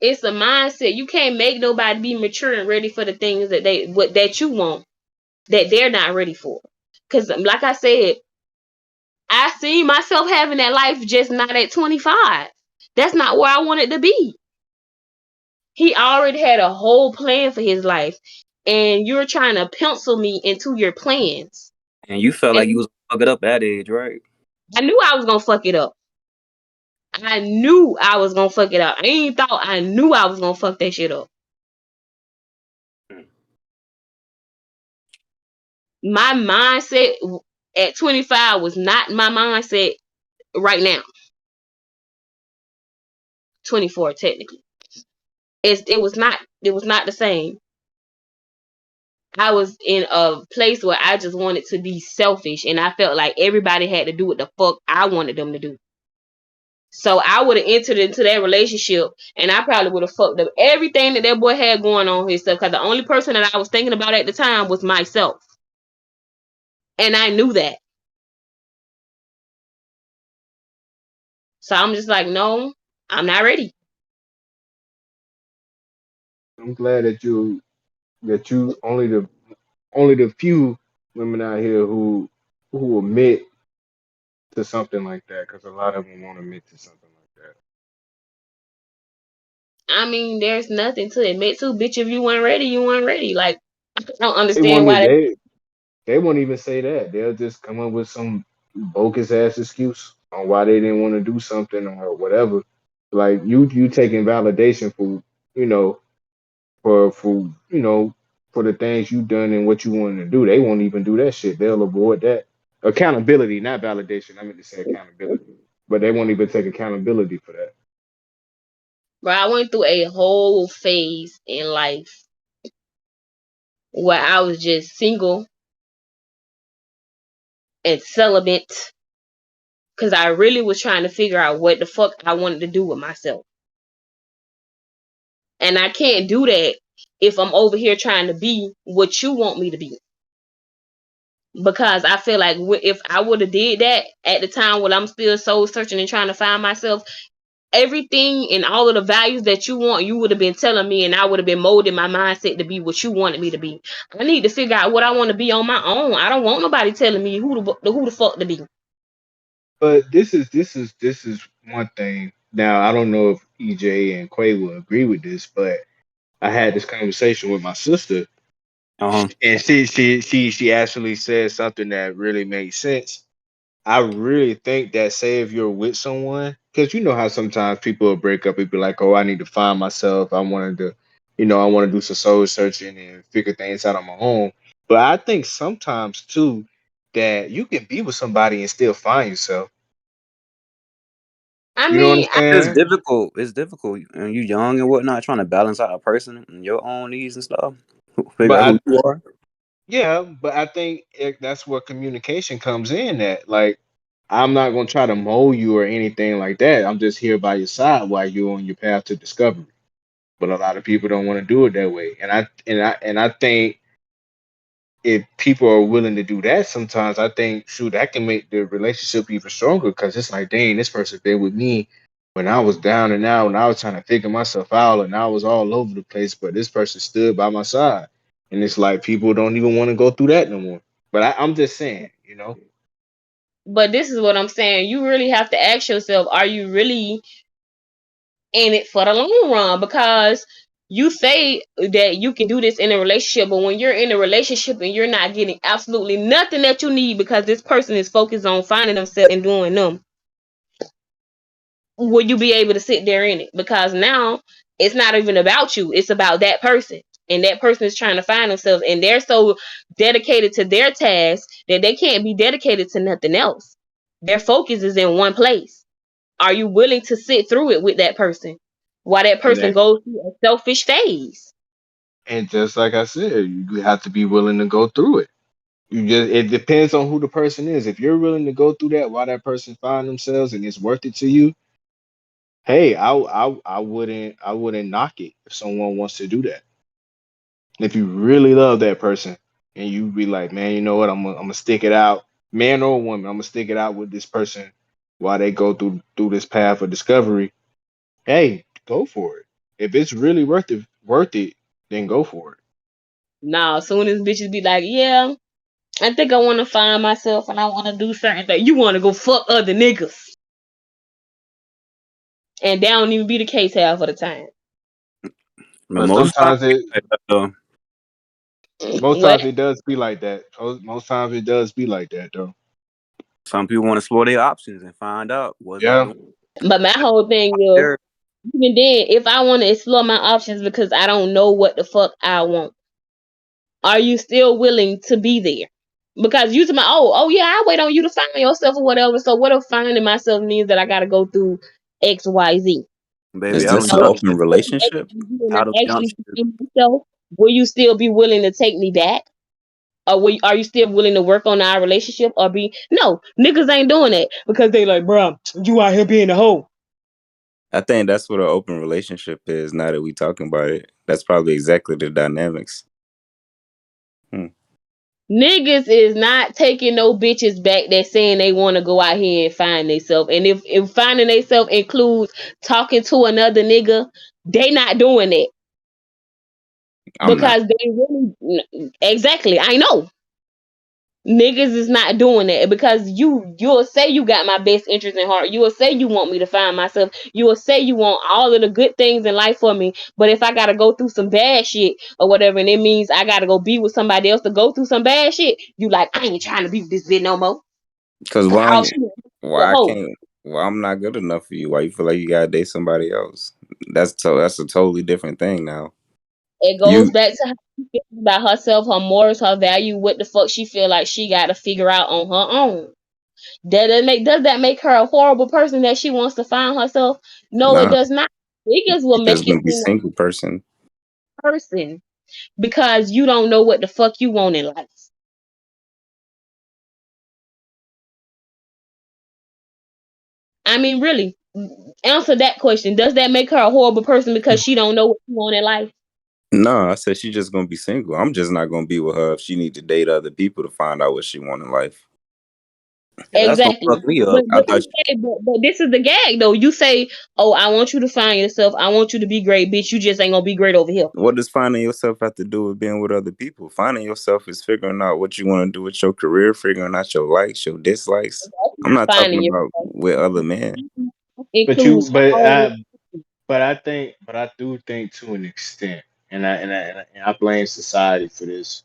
It's a mindset. You can't make nobody be mature and ready for the things that you want that they're not ready for. Cause like I said, I see myself having that life just not at 25. That's not where I wanted to be. He already had a whole plan for his life, and you're trying to pencil me into your plans. And you felt like you And was fuck it up at that age, right? I knew I was gonna fuck it up. I knew I was gonna fuck it up. I ain't thought I knew I was gonna fuck that shit up. My mindset at 25 was not my mindset right now. 24 technically. It was not the same. I was in a place where I just wanted to be selfish, and I felt like everybody had to do what the fuck I wanted them to do. So I would have entered into that relationship, and I probably would have fucked up everything that boy had going on himself, because the only person that I was thinking about at the time was myself. And I knew that. So I'm just like, no, I'm not ready. I'm glad that you only the few women out here who admit to something like that, because a lot of them won't admit to something like that. I mean, there's nothing to admit to, bitch. If you weren't ready, you weren't ready. Like, I don't They understand won't e- why that. they won't even say that. They'll just come up with some bogus ass excuse on why they didn't want to do something or whatever. Like you taking validation for you know for for the things you done and what you wanted to do. They won't even do that shit. They'll avoid that. Accountability, not validation. I meant to say accountability. But they won't even take accountability for that. Bro, I went through a whole phase in life where I was just single and celibate because I really was trying to figure out what the fuck I wanted to do with myself. And I can't do that if I'm over here trying to be what you want me to be. Because I feel like if I would have did that at the time when I'm still soul searching and trying to find myself, everything and all of the values that you want, you would have been telling me, and I would have been molding my mindset to be what you wanted me to be. I need to figure out what I want to be on my own. I don't want nobody telling me who the fuck to be. But this is one thing. Now I don't know if EJ and Quay will agree with this, but I had this conversation with my sister, Uh-huh. and she actually said something that really made sense. I really think that, say if you're with someone, because you know how sometimes people will break up and be like, "Oh, I need to find myself. I wanted to, I want to do some soul searching and figure things out on my own." But I think sometimes too that you can be with somebody and still find yourself. I You know what I'm mean, It's saying? difficult. It's difficult. And you young and whatnot, trying to balance out a person and your own needs and stuff. Figure But out I, who you are. yeah, but I think that's where communication comes in. That like, I'm not gonna try to mold you or anything like that. I'm just here by your side while you're on your path to discovery. But a lot of people don't want to do it that way. And I think if people are willing to do that, sometimes I think shoot that can make the relationship even stronger because it's like, dang, this person been with me when I was down and out and I was trying to figure myself out and I was all over the place, but this person stood by my side. And it's like people don't even want to go through that no more. But I'm just saying. but this is what I'm saying. You really have to ask yourself, are you really in it for the long run? Because you say that you can do this in a relationship, but when you're in a relationship and you're not getting absolutely nothing that you need because this person is focused on finding themselves and doing them, will you be able to sit there in it? Because now it's not even about you, it's about that person. And that person is trying to find themselves, and they're so dedicated to their task that they can't be dedicated to nothing else. Their focus is in one place. Are you willing to sit through it with that person while that And person that goes through a selfish phase? and just like I said, you have to be willing to go through it. It depends on who the person is. If you're willing to go through that while that person find themselves and it's worth it to you, hey, I wouldn't knock it if someone wants to do that. If you really love that person and you be like, man, you know what, I'm gonna stick it out, man or woman, I'm gonna stick it out with this person while they go through this path of discovery. Hey, go for it. If it's really worth it, then go for it. Nah, as soon as bitches be like, yeah, I think I want to find myself and I want to do certain things, you want to go fuck other niggas. And that don't even be the case half of the time. But But most times, sometimes it like that, though, most What? times it does be like that. Most times it does be like that though. some people want to explore their options and find out what's Yeah. going But my whole thing is, there. even then, if I want to explore my options because I don't know what the fuck I want, are you still willing to be there? Because you to my oh yeah, I wait on you to find yourself or whatever. So what if finding myself means that I gotta go through X, Y, Z? Baby, Is I don't this Now an what So if open what if relationship? when How do I we jump actually ship? find myself, will you still be willing to take me back? Or are you still willing to work on our relationship? Or be no, niggas ain't doing that because they like, bro, you out here being a hoe. I think that's what an open relationship is. Now that we talking about it, that's probably exactly the dynamics. Hmm. Niggas is not taking no bitches back that saying they want to go out here and find themselves. And if finding themselves includes talking to another nigga, they not doing it I'm not. because they really exactly. I know niggas is not doing that because you'll say you got my best interest in heart. You will say you want me to find myself. You will say you want all of the good things in life for me. But if I gotta go through some bad shit or whatever, and it means I gotta go be with somebody else to go through some bad shit, you like I ain't trying to be with this bitch no more. Cause Cause all why? she is a Why I hoe. can't? Why I'm not good enough for you? Why you feel like you gotta date somebody else? That's a totally different thing now. It goes You back to how she feels about herself, her morals, her value, what the fuck she feel like she gotta figure out on her own. Does that make her a horrible person that she wants to find herself? No, it nah, does not. Niggas will you make just it gonna be seem like single person. a person because you don't know what the fuck you want in life. I mean, really, answer that question. Does that make her a horrible person because she don't know what she want in life? No, I said she just gonna be single. I'm just not gonna be with her if she need to date other people to find out what she want in life. Yeah, that's gonna Exactly. fuck me But up. but you say, but this is the gag though. You say, "Oh, I want you to find yourself. I want you to be great, bitch. You just ain't gonna be great over here." What does finding yourself have to do with being with other people? Finding yourself is figuring out what you want to do with your career, figuring out your likes, your dislikes. That's I'm not not talking finding about yourself. with other men. but you Includes but all. I but I do think to an extent, and I blame society for this.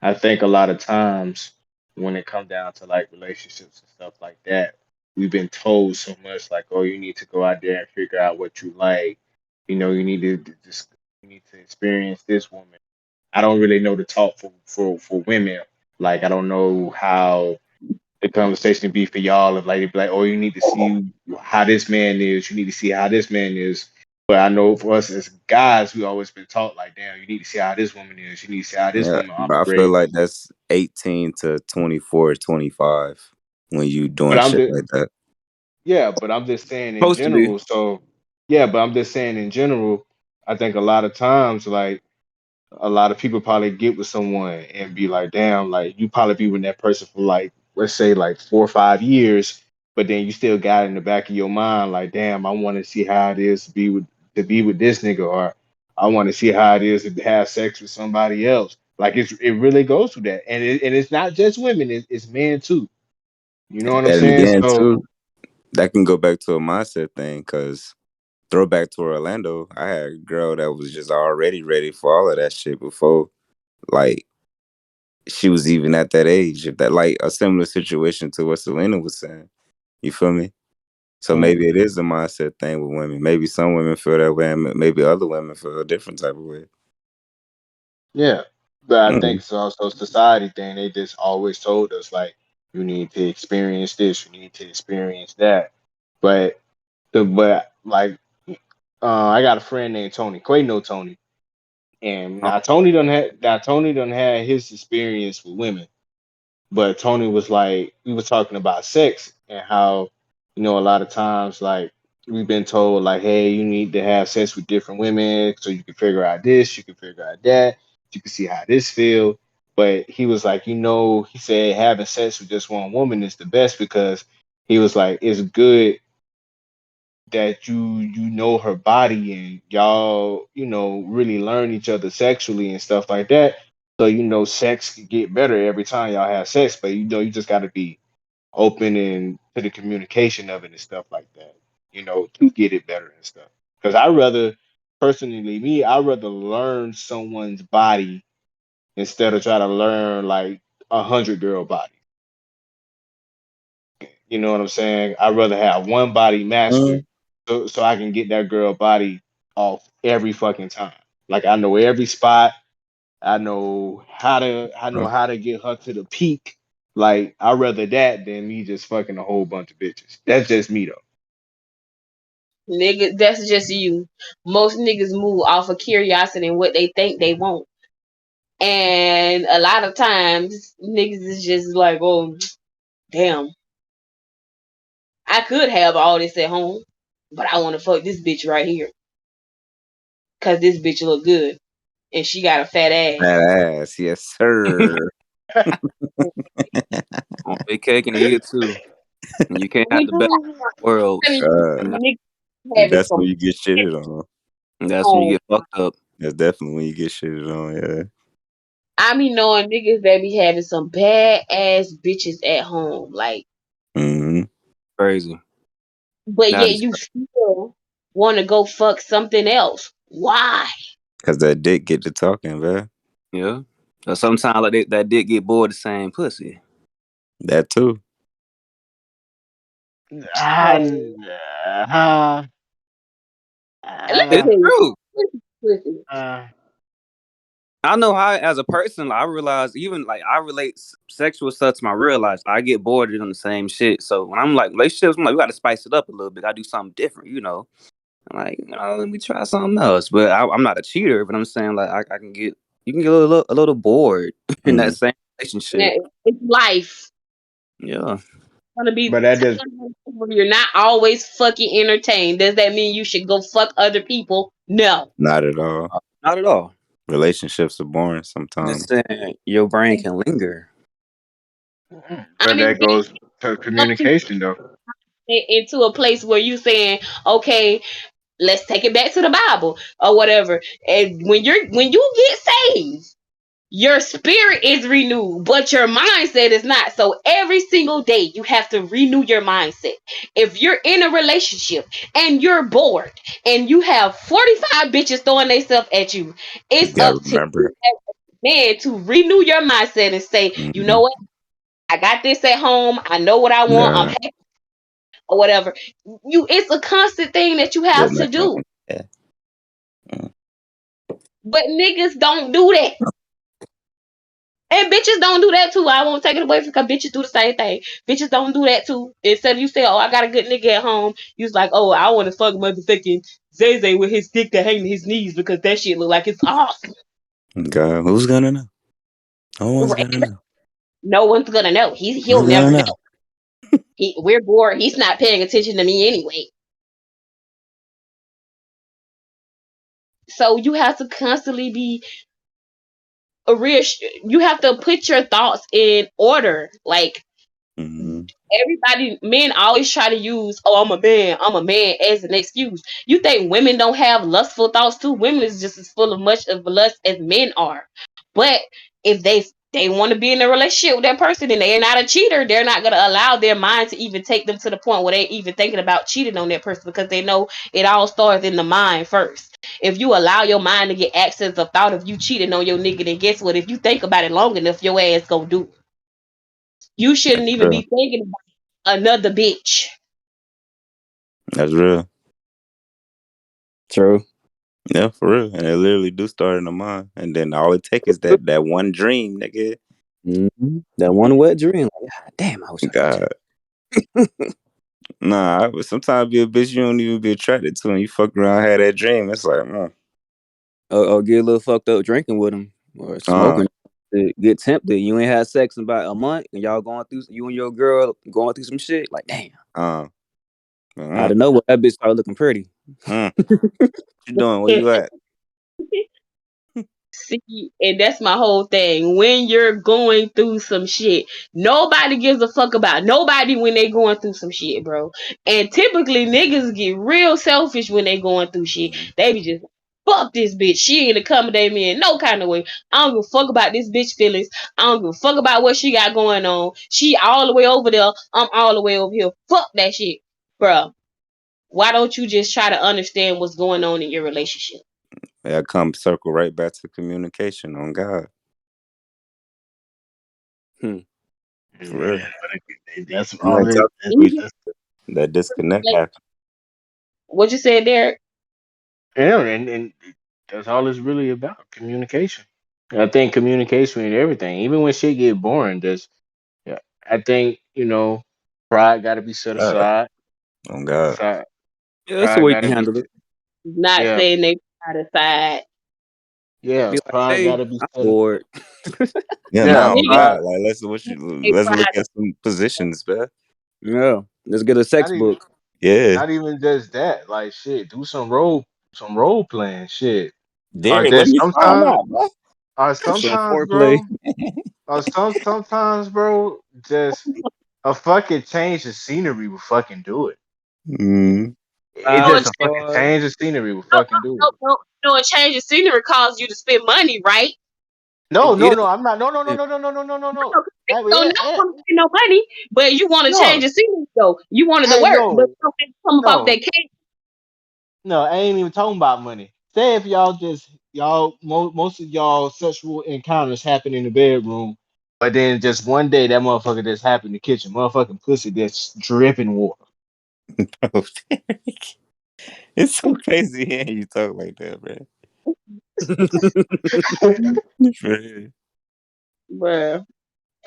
I think a lot of times when it comes down to like relationships and stuff like that, we've been told so much like, oh, you need to go out there and figure out what you like. You know, you need to just you need to experience this woman. I don't really know the talk for women. Like I don't know how the conversation be for y'all of like, it be like, oh, you need to see how this man is. You need to see how this man is. But I know for us as guys, we always been taught like, damn, you need to see how this woman is. You need to see how this Yeah, woman but I feel operates. like that's 18 to 24, 25 when you But doing I'm shit just like that. yeah, but I'm just saying in Supposed to be. general. So yeah, but I'm just saying in general. I think a lot of times, like a lot of people probably get with someone and be like, damn, like you probably be with that person for like, let's say like 4 or 5 years, but then you still got it in the back of your mind, like, damn, I want to see how it is to be with this nigga, or I want to see how it is to have sex with somebody else. Like it really goes through that, and it's not just women, it's men too. You know what I'm And saying? then So too, that can go back to a mindset thing because throwback to Orlando, I had a girl that was just already ready for all of that shit before like she was even at that age. If that like a similar situation to what Selena was saying. You feel me? So mm, maybe it is a mindset thing with women. Maybe some women feel that way, and maybe other women feel a different type of way. yeah, but I think Mm. it's also a society thing. They just always told us like you need to experience this, you need to experience that. But but like I got a friend named Tony. Quay know Tony, and now Tony done had his experience with women. But Tony was like, we was talking about sex and how, a lot of times, like, we've been told, like, hey, you need to have sex with different women so you can figure out this, you can figure out that, you can see how this feel. But he was like, he said having sex with just one woman is the best because he was like, it's good that you know her body and y'all really learn each other sexually and stuff like that, so sex can get better every time y'all have sex, but you just got to be open and to the communication of it and stuff like that, to get it better and stuff, because I rather personally, me, I'd rather learn someone's body instead of try to learn like 100 girl body. You know what I'm saying? I'd rather have one body mastered Mm. so I can get that girl body off every fucking time. Like I know every spot. I know how to get her to the peak. Like I'd rather that than me just fucking a whole bunch of bitches. That's just me though. Nigga, that's just you. Most niggas move off of curiosity and what they think they want. And a lot of times niggas is just like, oh damn, I could have all this at home, but I wanna fuck this bitch right here. Cause this bitch look good and she got a fat ass. That ass, yes, sir. On big cake and eat it too. And you can't have We the do best have, I worlds. mean, Uh, And niggas having that's when some you get shitted on. that's when you home. get fucked up. That's definitely when you get shitted on. Yeah. I be knowing niggas that be having some bad ass bitches at home, like, Mm-hmm. Crazy. but That yet is you still want to go fuck something else. Why? Cause that dick get to talking, man. yeah. So sometimes like that did get bored the same pussy. That too. Ah, Oh, ah, let me It's ah, tell you, true. listen, ah. I know how as a person, like, I realize even like I relate sexual stuff to my real life. I get bored of the same shit. So when I'm like relationships, I'm like, we gotta spice it up a little bit. I do something different. I'm like, let me try something else. But I'm not a cheater, but I'm saying like I can get you can get a little bored in that Mm. same relationship. man, it's life. Yeah. Gonna be But that just you're not always fucking entertained. Does that mean you should go fuck other people? No. Not at all. Not at all. Relationships are boring Just sometimes. saying your brain can linger. I but mean, that goes to communication though. into a place where you saying, okay, let's take it back to the Bible or whatever. And when you get saved, your spirit is renewed, but your mindset is not. So every single day you have to renew your mindset. If you're in a relationship and you're bored and you have 45 bitches throwing themselves at you, You it's gotta up to remember. you as a man to renew your mindset and say, you know Mm-hmm. what? I got this at home. I know what I want. I'm Yeah. happy or whatever. It's a constant thing that you Yo, have man. to do. Yeah. Mm. But niggas don't do that. And bitches don't do that too. I won't take it away because bitches do the same thing. Bitches don't do that too. Instead of you say, oh, I got a good nigga at home, you was like, oh, I want to fuck motherfucking Zay Zay with his dick to hang to his knees because that shit look like it's awesome. God, who's gonna know? No one's Right? gonna know. No one's gonna know. Who's He'll gonna never know? know. We're bored. He's not paying attention to me anyway. So you have to constantly be a real. You have to put your thoughts in order. Like Mm-hmm. everybody, men always try to use, oh, I'm a man as an excuse. You think women don't have lustful thoughts too? Women is just as full of much of lust as men are. But if they want to be in a relationship with that person and they're not a cheater, they're not going to allow their mind to even take them to the point where they're even thinking about cheating on that person because they know it all starts in the mind first. If you allow your mind to get access of thought of you cheating on your nigga, then guess what? If you think about it long enough, your ass gonna do it. You shouldn't That's even real. be thinking about another bitch. That's real. True. Yeah, for real. And it literally do start in the mind. And then all it take is that one dream, nigga. That one wet dream. Like, God damn, I wish I could God. Nah, sometimes be a bitch you don't even be attracted to, and you fuck around, had that dream. It's like, or get a little fucked up drinking with him or uh, smoking. Get tempted. You ain't had sex in about a month, and y'all going through. You and your girl going through some shit. Like, damn. uh, I uh, don't know what that bitch started looking pretty. what you doing? Where you at? See, and that's my whole thing. When you're going through some shit, nobody gives a fuck about nobody when they going through some shit, bro. And typically niggas get real selfish when they going through shit. They be just fuck this bitch. She ain't accommodate me in no kind of way. I don't give a fuck about this bitch feelings. I don't give a fuck about what she got going on. She all the way over there. I'm all the way over here. Fuck that shit, bro. Why don't you just try to understand what's going on in your relationship? Yeah, come circle right back to communication on God. For real. Man, that's You all ain't it. talking to each That's, that disconnect Like happens. what you said, Derek? yeah, and that's all it's really about. Communication. I think communication and everything. Even when shit get boring, just yeah. I think pride got to be set God. aside. On God. Side, Yeah, that's the pride way you got can to be handle it. Not yeah, saying they try to side. yeah. Be like, Pride got hey, to be I'm set. bored. Yeah, Yeah, now on Niggas pride. God. Like they let's look pride at some positions, man. Yeah, let's get a sex Not even book. Yeah. not even just that. Like shit, do some role playing shit. Or Derek, let just me find sometimes out, bro. or Some sometimes, foreplay. bro. Or sometimes, bro, just a fucking change of scenery will fucking do it. Mm. It know a just Five a fucking card. change of scenery will no, fucking do no, it. no, no, no, a change of scenery causes you to spend money, right? No, no, Yeah. no, I'm not. No, no, no, no, no, no, no, no, no, no. No, That, so not want to spend no money, but you want to change no, the scenery though. You wanted to hey, work, but no, something come up off no, that cake. no. I ain't even talking about money. Say if most of y'all sexual encounters happen in the bedroom, but then just one day that motherfucker just happened in the kitchen, motherfucking pussy that's dripping water. It's so crazy hearing you talk like that, man. For real. Bruh.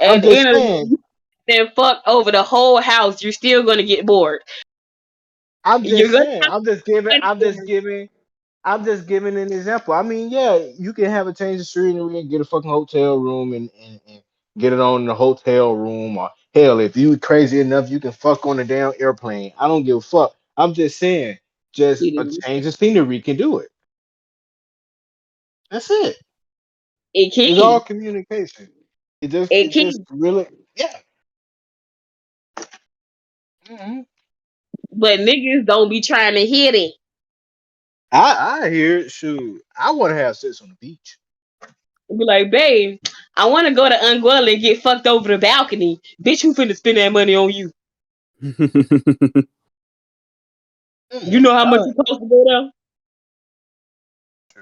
I'm At the just end of the day, saying. you then fuck over the whole house, you're still gonna get bored. I'm You're just gonna saying. have I'm just giving. money I'm for just it. giving. I'm just giving an example. I mean, yeah, you can have a change of scenery and get a fucking hotel room and get it on the hotel room, or hell, if you crazy enough, you can fuck on a damn airplane. I don't give a fuck. I'm just saying, just a change of scenery can do it. That's it. It It's all can. communication. It just It it just can. really yeah. Mhm. But niggas don't be trying to hit it. I hear it. Shoot, I want to have sex on the beach. Be like, babe, I wanna go to Anguilla and get fucked over the balcony. Bitch, who finna spend that money on you? You know how much All you supposed to go there?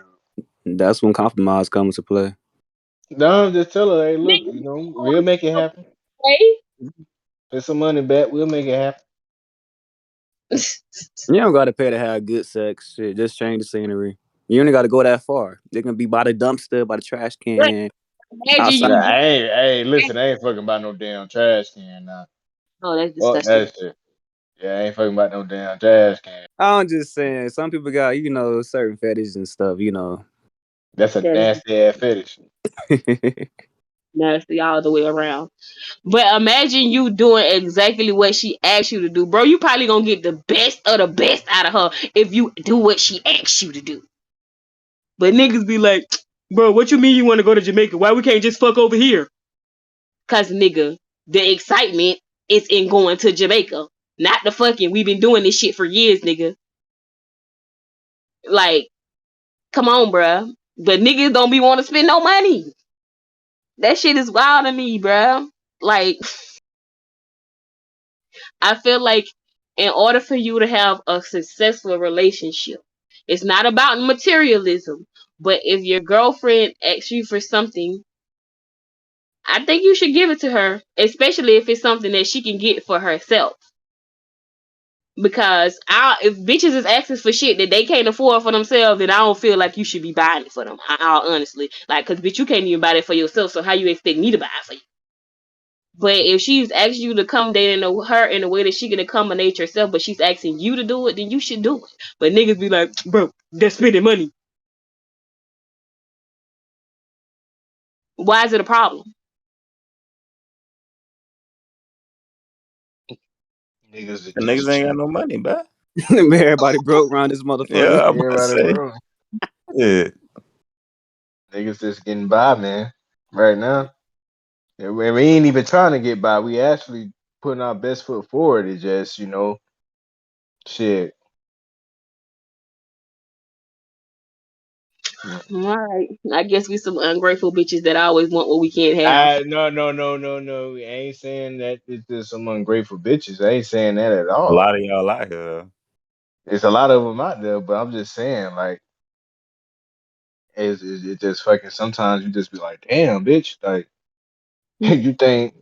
right. That's when compromise comes to play. No, just tell her, hey, look, Niggas we'll make it happen. hey? Put some money back, we'll make it happen. You don't gotta pay to have good sex. Shit, just change the scenery. You only gotta go that far. They can be by the dumpster, by the trash But can, imagine outside. Yeah, you I ain't. Hey, listen, I ain't fucking about no damn trash can now. oh, that's Fuck disgusting. that shit. Yeah, I ain't fucking about no damn trash can. I'm just saying, some people got certain fetishes and stuff. That's a That is nasty ass fetish. nasty all the way around. But imagine you doing exactly what she asked you to do, bro. You probably gonna get the best of the best out of her if you do what she asked you to do. But niggas be like, bro, what you mean you want to go to Jamaica? Why we can't just fuck over here? Cause nigga, the excitement is in going to Jamaica, not the fucking. We've been doing this shit for years, nigga. Like, come on, bruh. But niggas don't be want to spend no money. That shit is wild to me, bruh. Like, I feel like in order for you to have a successful relationship, it's not about materialism. But if your girlfriend asks you for something, I think you should give it to her, especially if it's something that she can get for herself. Because if bitches is asking for shit that they can't afford for themselves, then I don't feel like you should be buying it for them. Honestly, like, cause bitch, you can't even buy it for yourself. So how you expect me to buy it for you? But if she's asking you to come dating her in a way that she can accommodate herself, but she's asking you to do it, then you should do it. But niggas be like, bro, they're spending money. Why is it a problem? Niggas are The just niggas ain't got cheap. no money, bro. Everybody broke around this motherfucker. Yeah, I'm about to Everybody, say. bro. Yeah. Niggas just getting by, man. Right now, yeah, we ain't even trying to get by. We actually putting our best foot forward. It just, shit. All right. I guess we some ungrateful bitches that always want what we can't have. No, no, no, no, no. I ain't saying that it's just some ungrateful bitches. I ain't saying that at A all. lot of y'all out here. There's a lot of them out there, but I'm just saying, like, it just fucking sometimes you just be like, damn, bitch, like you think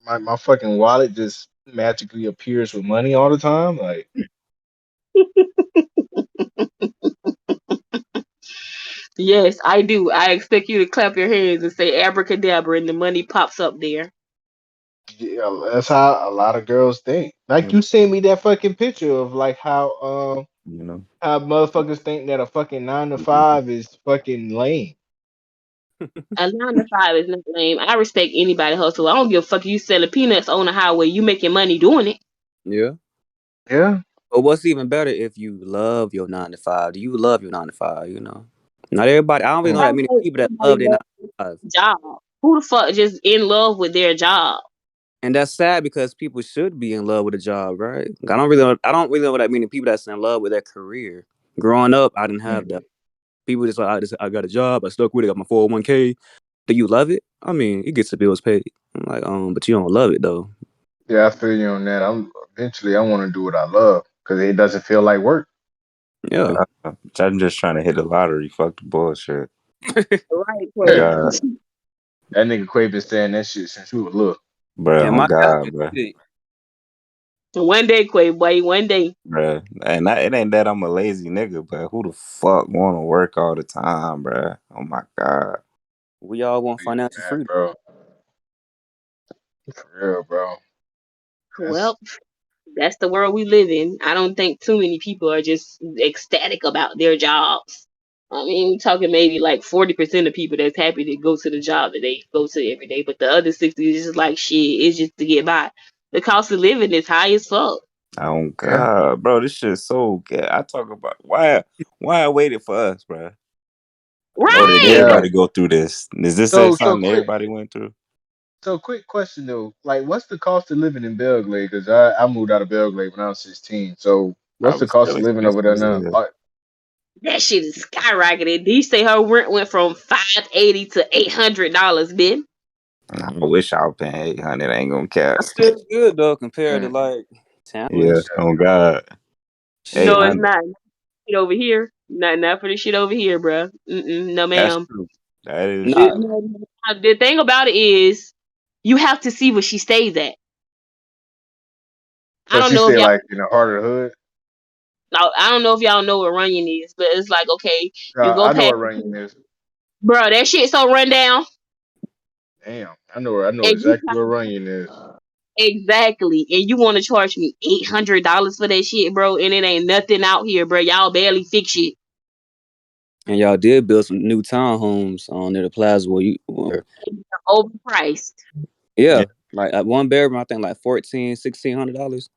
my fucking wallet just magically appears with money all the time, like. Yes, I do. I expect you to clap your hands and say abracadabra and the money pops up there. Yeah, that's how a lot of girls think. Like you sent me that fucking picture of like You know. how motherfuckers think that a fucking 9 to 5 is fucking lame. A 9 to 5 is not lame. I respect anybody hustle. I don't give a fuck if you selling peanuts on the highway. You making money doing it. Yeah. Yeah. But what's even better if you love your 9 to 5? Do you love your 9 to 5? You know, not everybody. I don't really know Mm. that many people that love their Everybody 9 to 5, loves job. Who the fuck just in love with their job? and that's sad because people should be in love with a job, right? I don't really know that many people that's in love with their career. Growing up, I didn't have that. People just like I got a job, I stuck with it, got my 401k. Do you love it? I mean, it gets the bills paid. I'm like, but you don't love it though. Yeah, I feel you on that. I'm eventually I want to do what I love because it doesn't feel like work. Yeah. I'm just trying to hit the lottery. Fuck the bullshit. Right, Oh Quay. God, That nigga Quay been saying that shit since we were little. bro. And Oh my dad God, just bro. did it. One day, Quay, boy, one day. Bruh. And it ain't that I'm a lazy nigga, but who the fuck want to work all the time, bruh? Oh my God. We all want Feel you on financial that, freedom. bro. For real, bro. That's Well, that's the world we live in. I don't think too many people are just ecstatic about their jobs. I mean, we're talking maybe like 40% of people that's happy to go to the job that they go to every day, but the other 60 is just like shit. It's just to get by. The cost of living is high as fuck. Oh yeah. God, bro. This shit so good. I talk about why I waited for us, bruh. Or did Right. Yeah. everybody go through this? Is this So something quick. everybody went through? So quick question though, like what's the cost of living in Belgrade? Because I moved out of Belgrade when I was 16. So what's the Probably cost still of living over expensive there as now? hell. That shit is skyrocketed. These say her rent went from $580 to $800, bitch. I wish I was paying 800. I ain't gonna cap. That's still good though compared to Mm, like town and Yeah. Oh God. No, it's 800. not. Shit over here. Not for the shit over here, bruh. No, That's ma'am. true. That is Nah, true. The thing about it is, you have to see where she stays at. I So don't she know if stay y'all. like in the heart of the hood. I don't know if y'all know what Runyon is, but it's like okay, you go I know past, what Runyon is. bro. That shit so run down, Damn, I know and you exactly where Runyon is. exactly, and you want to charge me $800 for that shit, bro? And it ain't nothing out here, bro. Y'all barely fix shit. and y'all did build some new townhomes on near the plaza where Overpriced. yeah, Yeah. like at one bedroom I think like $1,400-$1,600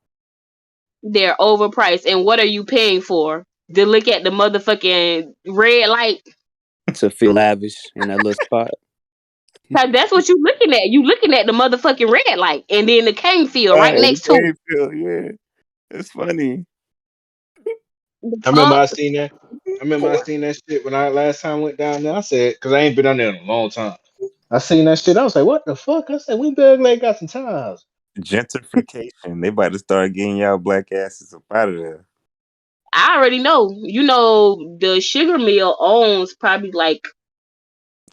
They're overpriced, and what are you paying for? To look at the motherfucking red light. to feel lavish in that little spot. Cause that's what you looking at. You looking at the motherfucking red light, and then the cane field right Right. The next to it. game field. Yeah. It's funny. The I remember fuck? I seen that. I remember I seen that shit when I last time went down there. I said, because I ain't been down there in a long time. I seen that shit. I was like, what the fuck? I said, we Belgrade got some times. Gentrification. They about to start getting y'all black asses up out of there. I already know. You know, the sugar mill owns probably like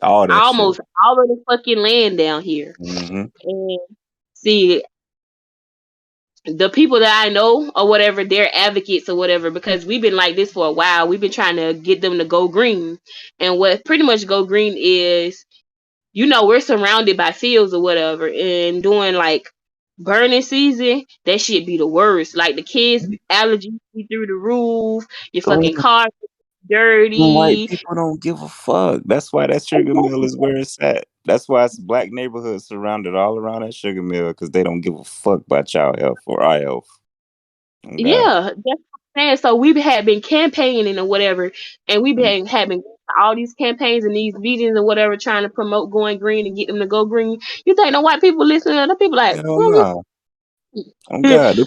All that shit. almost all of the fucking land down here. Mm-hmm. And see, the people that I know or whatever, they're advocates or whatever because we've been like this for a while. We've been trying to get them to go green. And what pretty much go green is, you know, we're surrounded by fields or whatever, and doing like burning season, that shit be the worst. Like the kids' allergies be through the roof, your fucking car White dirty. people don't give a fuck. That's why that sugar mill is where it's at. That's why it's black neighborhoods surrounded all around that sugar mill because they don't give a fuck about y'all health or our health. Oh, God. Yeah, that's what I'm saying. So we had been campaigning or whatever, and we been having all these campaigns and these meetings and whatever, trying to promote going green and get them to go green. You think the white people listening to the people like, Hell no. Oh God,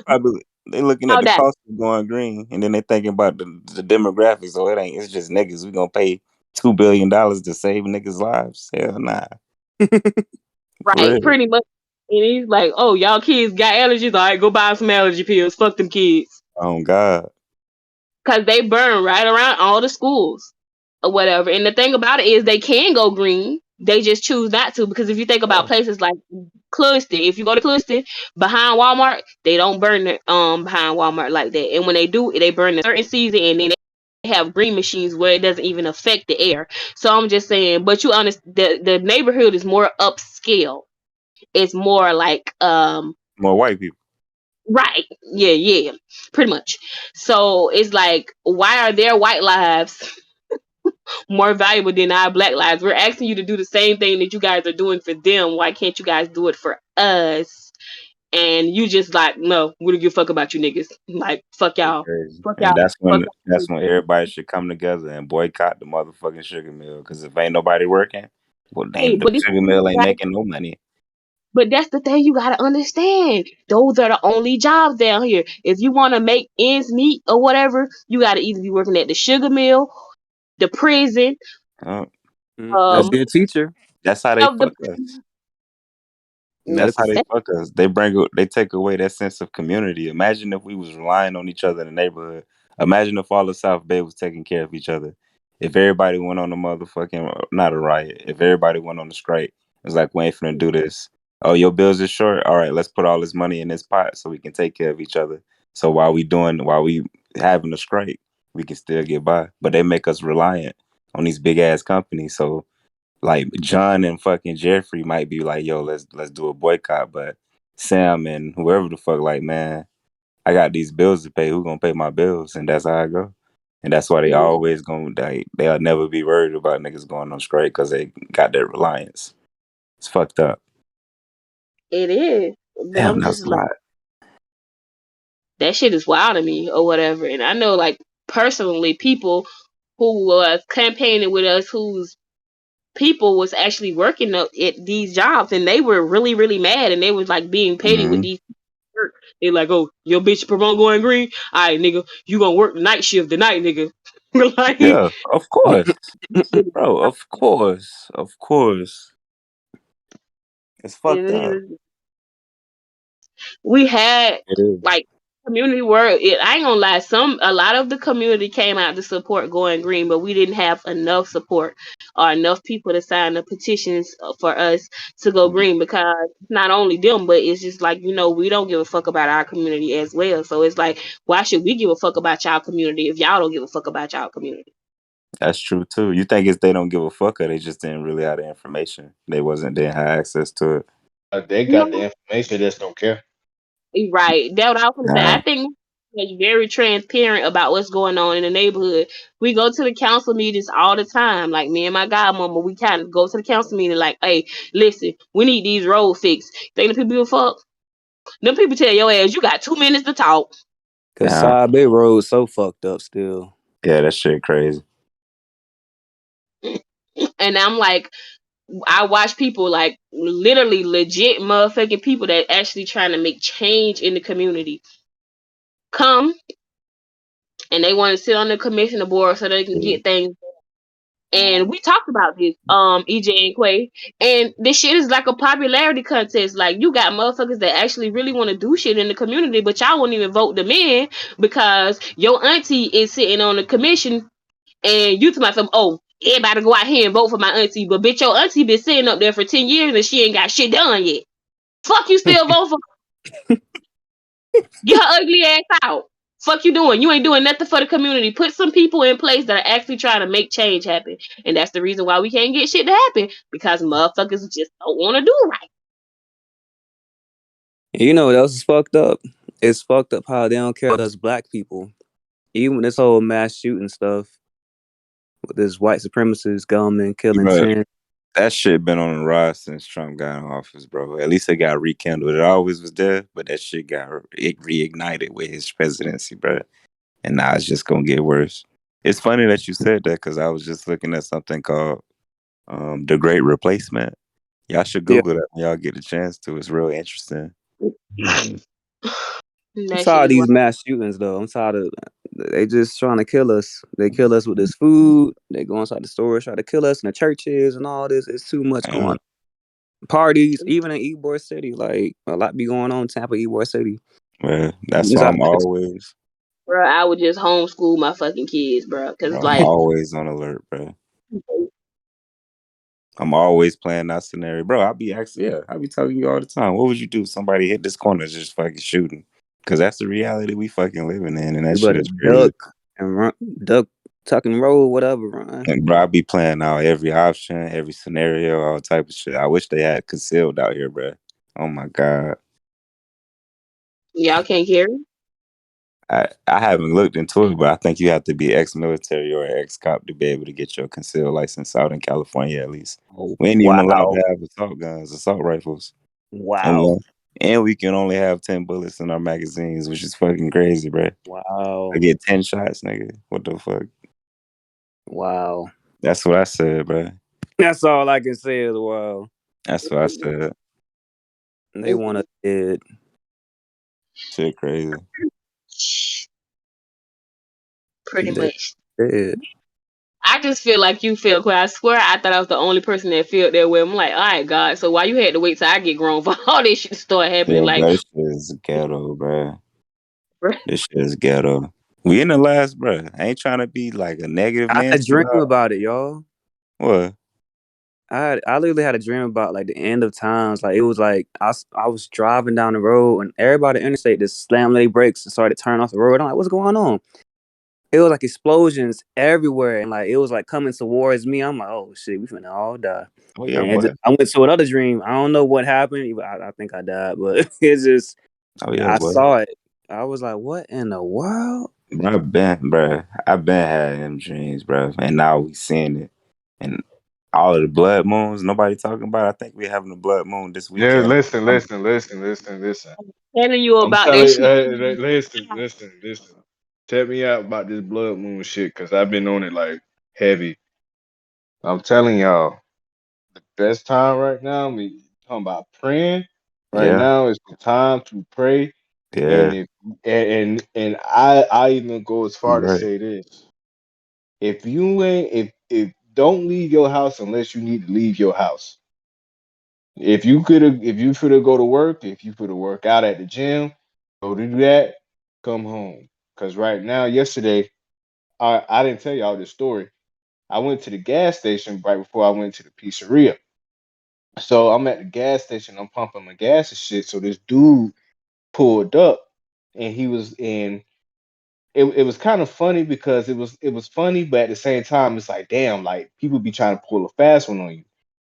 they looking at how the that? cost of going green, and then they thinking about the demographics. Oh, it ain't. It's just niggas. We gonna pay $2 billion to save niggas' lives. Hell nah. For Right, real. pretty much. And he's like, oh, y'all kids got allergies. All right, go buy some allergy pills. Fuck them kids. Oh God. Because they burn right around all the schools. or whatever. And the thing about it is they can go green. They just choose not to, because if you think about places like Clueston, if you go to Clueston behind Walmart, they don't burn it behind Walmart like that. And when they do, they burn a certain season, and then they have green machines where it doesn't even affect the air. So I'm just saying, but you understand, the neighborhood is more upscale. It's more like More white people. right, yeah, pretty much. So it's like, why are their white lives more valuable than our black lives? We're asking you to do the same thing that you guys are doing for them. Why can't you guys do it for us? And you just like, no, we don't give a fuck about you niggas. Like, fuck Shit y'all. crazy. Fuck And y'all. Fuck that's y'all. when everybody should come together and boycott the motherfucking sugar mill. Because if ain't nobody working, well, Hey, then the but this, sugar mill ain't making no money. but that's the thing you gotta understand. Those are the only jobs down here. If you want to make ends meet or whatever, you gotta either be working at the sugar mill, the prison, Uh, That's um, good teacher. that's how they of the fuck us. That's That's a how they fact. fuck us. They take away that sense of community. Imagine if we was relying on each other in the neighborhood. Imagine if all of South Bay was taking care of each other. If everybody went on a motherfucking not a riot. If everybody went on a strike, it's like we ain't finna do this. Oh, your bills is short. All right, let's put all this money in this pot so we can take care of each other. So while we having a strike, we can still get by. But they make us reliant on these big ass companies. So like John and fucking Jeffrey might be like, yo, let's do a boycott, but Sam and whoever the fuck, like, man, I got these bills to pay. Who gonna pay my bills? And that's how I go. And that's why they always gonna they'll never be worried about niggas going on strike because they got that reliance. It's fucked up. it is. But Damn, I'm that's just a like, lot. that shit is wild to me or whatever. And I know, like, personally, people who was campaigning with us, whose people was actually working at these jobs, and they were really, really mad, and they was like being petty with Hmm. these work. They like, oh, your bitch promote going green. All right, nigga, you gonna work night shift tonight, nigga. Like, Yeah, of course, this shit is bro. Of course. It's fucked up. wild. We had It is. like community work. I ain't gonna lie, a lot of the community came out to support going green, but we didn't have enough support or enough people to sign the petitions for us to go green, because not only them, but it's just like, we don't give a fuck about our community as well. So it's like, why should we give a fuck about y'all community if y'all don't give a fuck about y'all community? That's true too. You think it's they don't give a fuck or they just didn't really have the information. They didn't have access to it. They got the information, they just don't care. Right. That's what I was gonna say. Nah. I think it's very transparent about what's going on in the neighborhood. We go to the council meetings all the time. Like, me and my godmama, we kind of go to the council meeting like, hey, listen, we need these roads fixed. Think the people give a fuck? Them people tell your ass, you got 2 minutes to talk. Cause Yeah. Side Bay Road so fucked up still. Yeah, that shit crazy. And I'm like, I watch people, like, literally legit motherfucking people that actually trying to make change in the community come, and they want to sit on the commissioner board so they can get things. And we talked about this, EJ and Quay. And this shit is like a popularity contest. Like, you got motherfuckers that actually really want to do shit in the community, but y'all won't even vote them in because your auntie is sitting on the commission, and you to myself, oh, everybody go out here and vote for my auntie. But bitch, your auntie been sitting up there for 10 years and she ain't got shit done yet. Fuck, you still vote for her? Get her ugly ass out. Fuck you doing? You ain't doing nothing for the community. Put some people in place that are actually trying to make change happen. And that's the reason why we can't get shit to happen. Because motherfuckers just don't want to do right. You know what else is fucked up? It's fucked up how they don't care about us black people. Even with this whole mass shooting stuff, with this white supremacist government killing Bro, 10. that shit been on the rise since Trump got in office, bro. At least it got rekindled. It always was there, but that shit got reignited with his presidency, bro. And now it's just gonna get worse. It's funny that you said that because I was just looking at something called The Great Replacement. Y'all should Yeah. Google that when y'all get a chance to. It's real interesting. I'm That shit tired of is these wild. mass shootings though. I'm tired of they just trying to kill us. They kill us with this food. They go inside the stores, try to kill us in the churches and all this. It's too much going on. Parties, even in Ybor City, like a lot be going on in Tampa, Ybor City. Man, that's It's why out I'm there. always bro, I would just homeschool my fucking kids, bro. Cause Bro, I'm like, always on alert, bro. I'm always playing that scenario, bro. I be actually, yeah, I be telling you all the time. What would you do if somebody hit this corner just fucking shooting? Because that's the reality we fucking living in, and that You shit better is crazy. duck and run, duck, tuck and roll, whatever, run. And bro, I be playing out every option, every scenario, all type of shit. I wish they had concealed out here, bro. Oh my god, y'all can't carry. I haven't looked into it, but I think you have to be ex-military or ex-cop to be able to get your concealed license out in California, at least. Oh, We ain't even allowed wow, to have assault guns, assault rifles, and wow, we, and we can only have 10 bullets in our magazines, which is fucking crazy, bro. I wow, get 10 shots, nigga. What the fuck? wow. That's what I said, bro. That's all I can say is wow. That's what I said. They want us dead. Shit, crazy. Pretty They much. dead. I just feel like you feel. Cause I swear I thought I was the only person that felt that way. I'm like, all right, God. So why you had to wait till I get grown for all this shit to start happening? Yeah, Like, bro, this shit is ghetto, bro. bruh, This shit is ghetto. We in the last, bro. I ain't trying to be like a negative I had a Nancy dream about about it, y'all. what? I literally had a dream about like the end of times. Like it was like I was driving down the road and everybody on the interstate just slammed their brakes and started turning off the road. I'm like, what's going on? It was like explosions everywhere and like it was like coming towards me. I'm like, oh shit, we finna all die. Oh yeah, And boy. I went to another dream. I don't know what happened. I think I died, but it's just Oh yeah, I boy. saw it. I was like, what in the world? Bro, I've been having them dreams, bro, and now we seeing it. And all of the blood moons, nobody talking about. I think we having a blood moon this Yeah, weekend. listen. telling you I'm about that telling, shit. listen. Tell me out about this blood moon shit, cause I've been on it like heavy. I'm telling y'all, the best time right now. We talking about praying. Right Yeah, now is the time to pray, and yeah, if and I even go as far you're to right. say this: if you ain't if don't leave your house unless you need to leave your house. If you could go to work, if you could work out at the gym, go to do that, come home. Cause right now, yesterday, I didn't tell y'all this story. I went to the gas station right before I went to the pizzeria. So I'm at the gas station, I'm pumping my gas and shit. So this dude pulled up and he was in it was kind of funny because it was funny, but at the same time, it's like, damn, like people be trying to pull a fast one on you.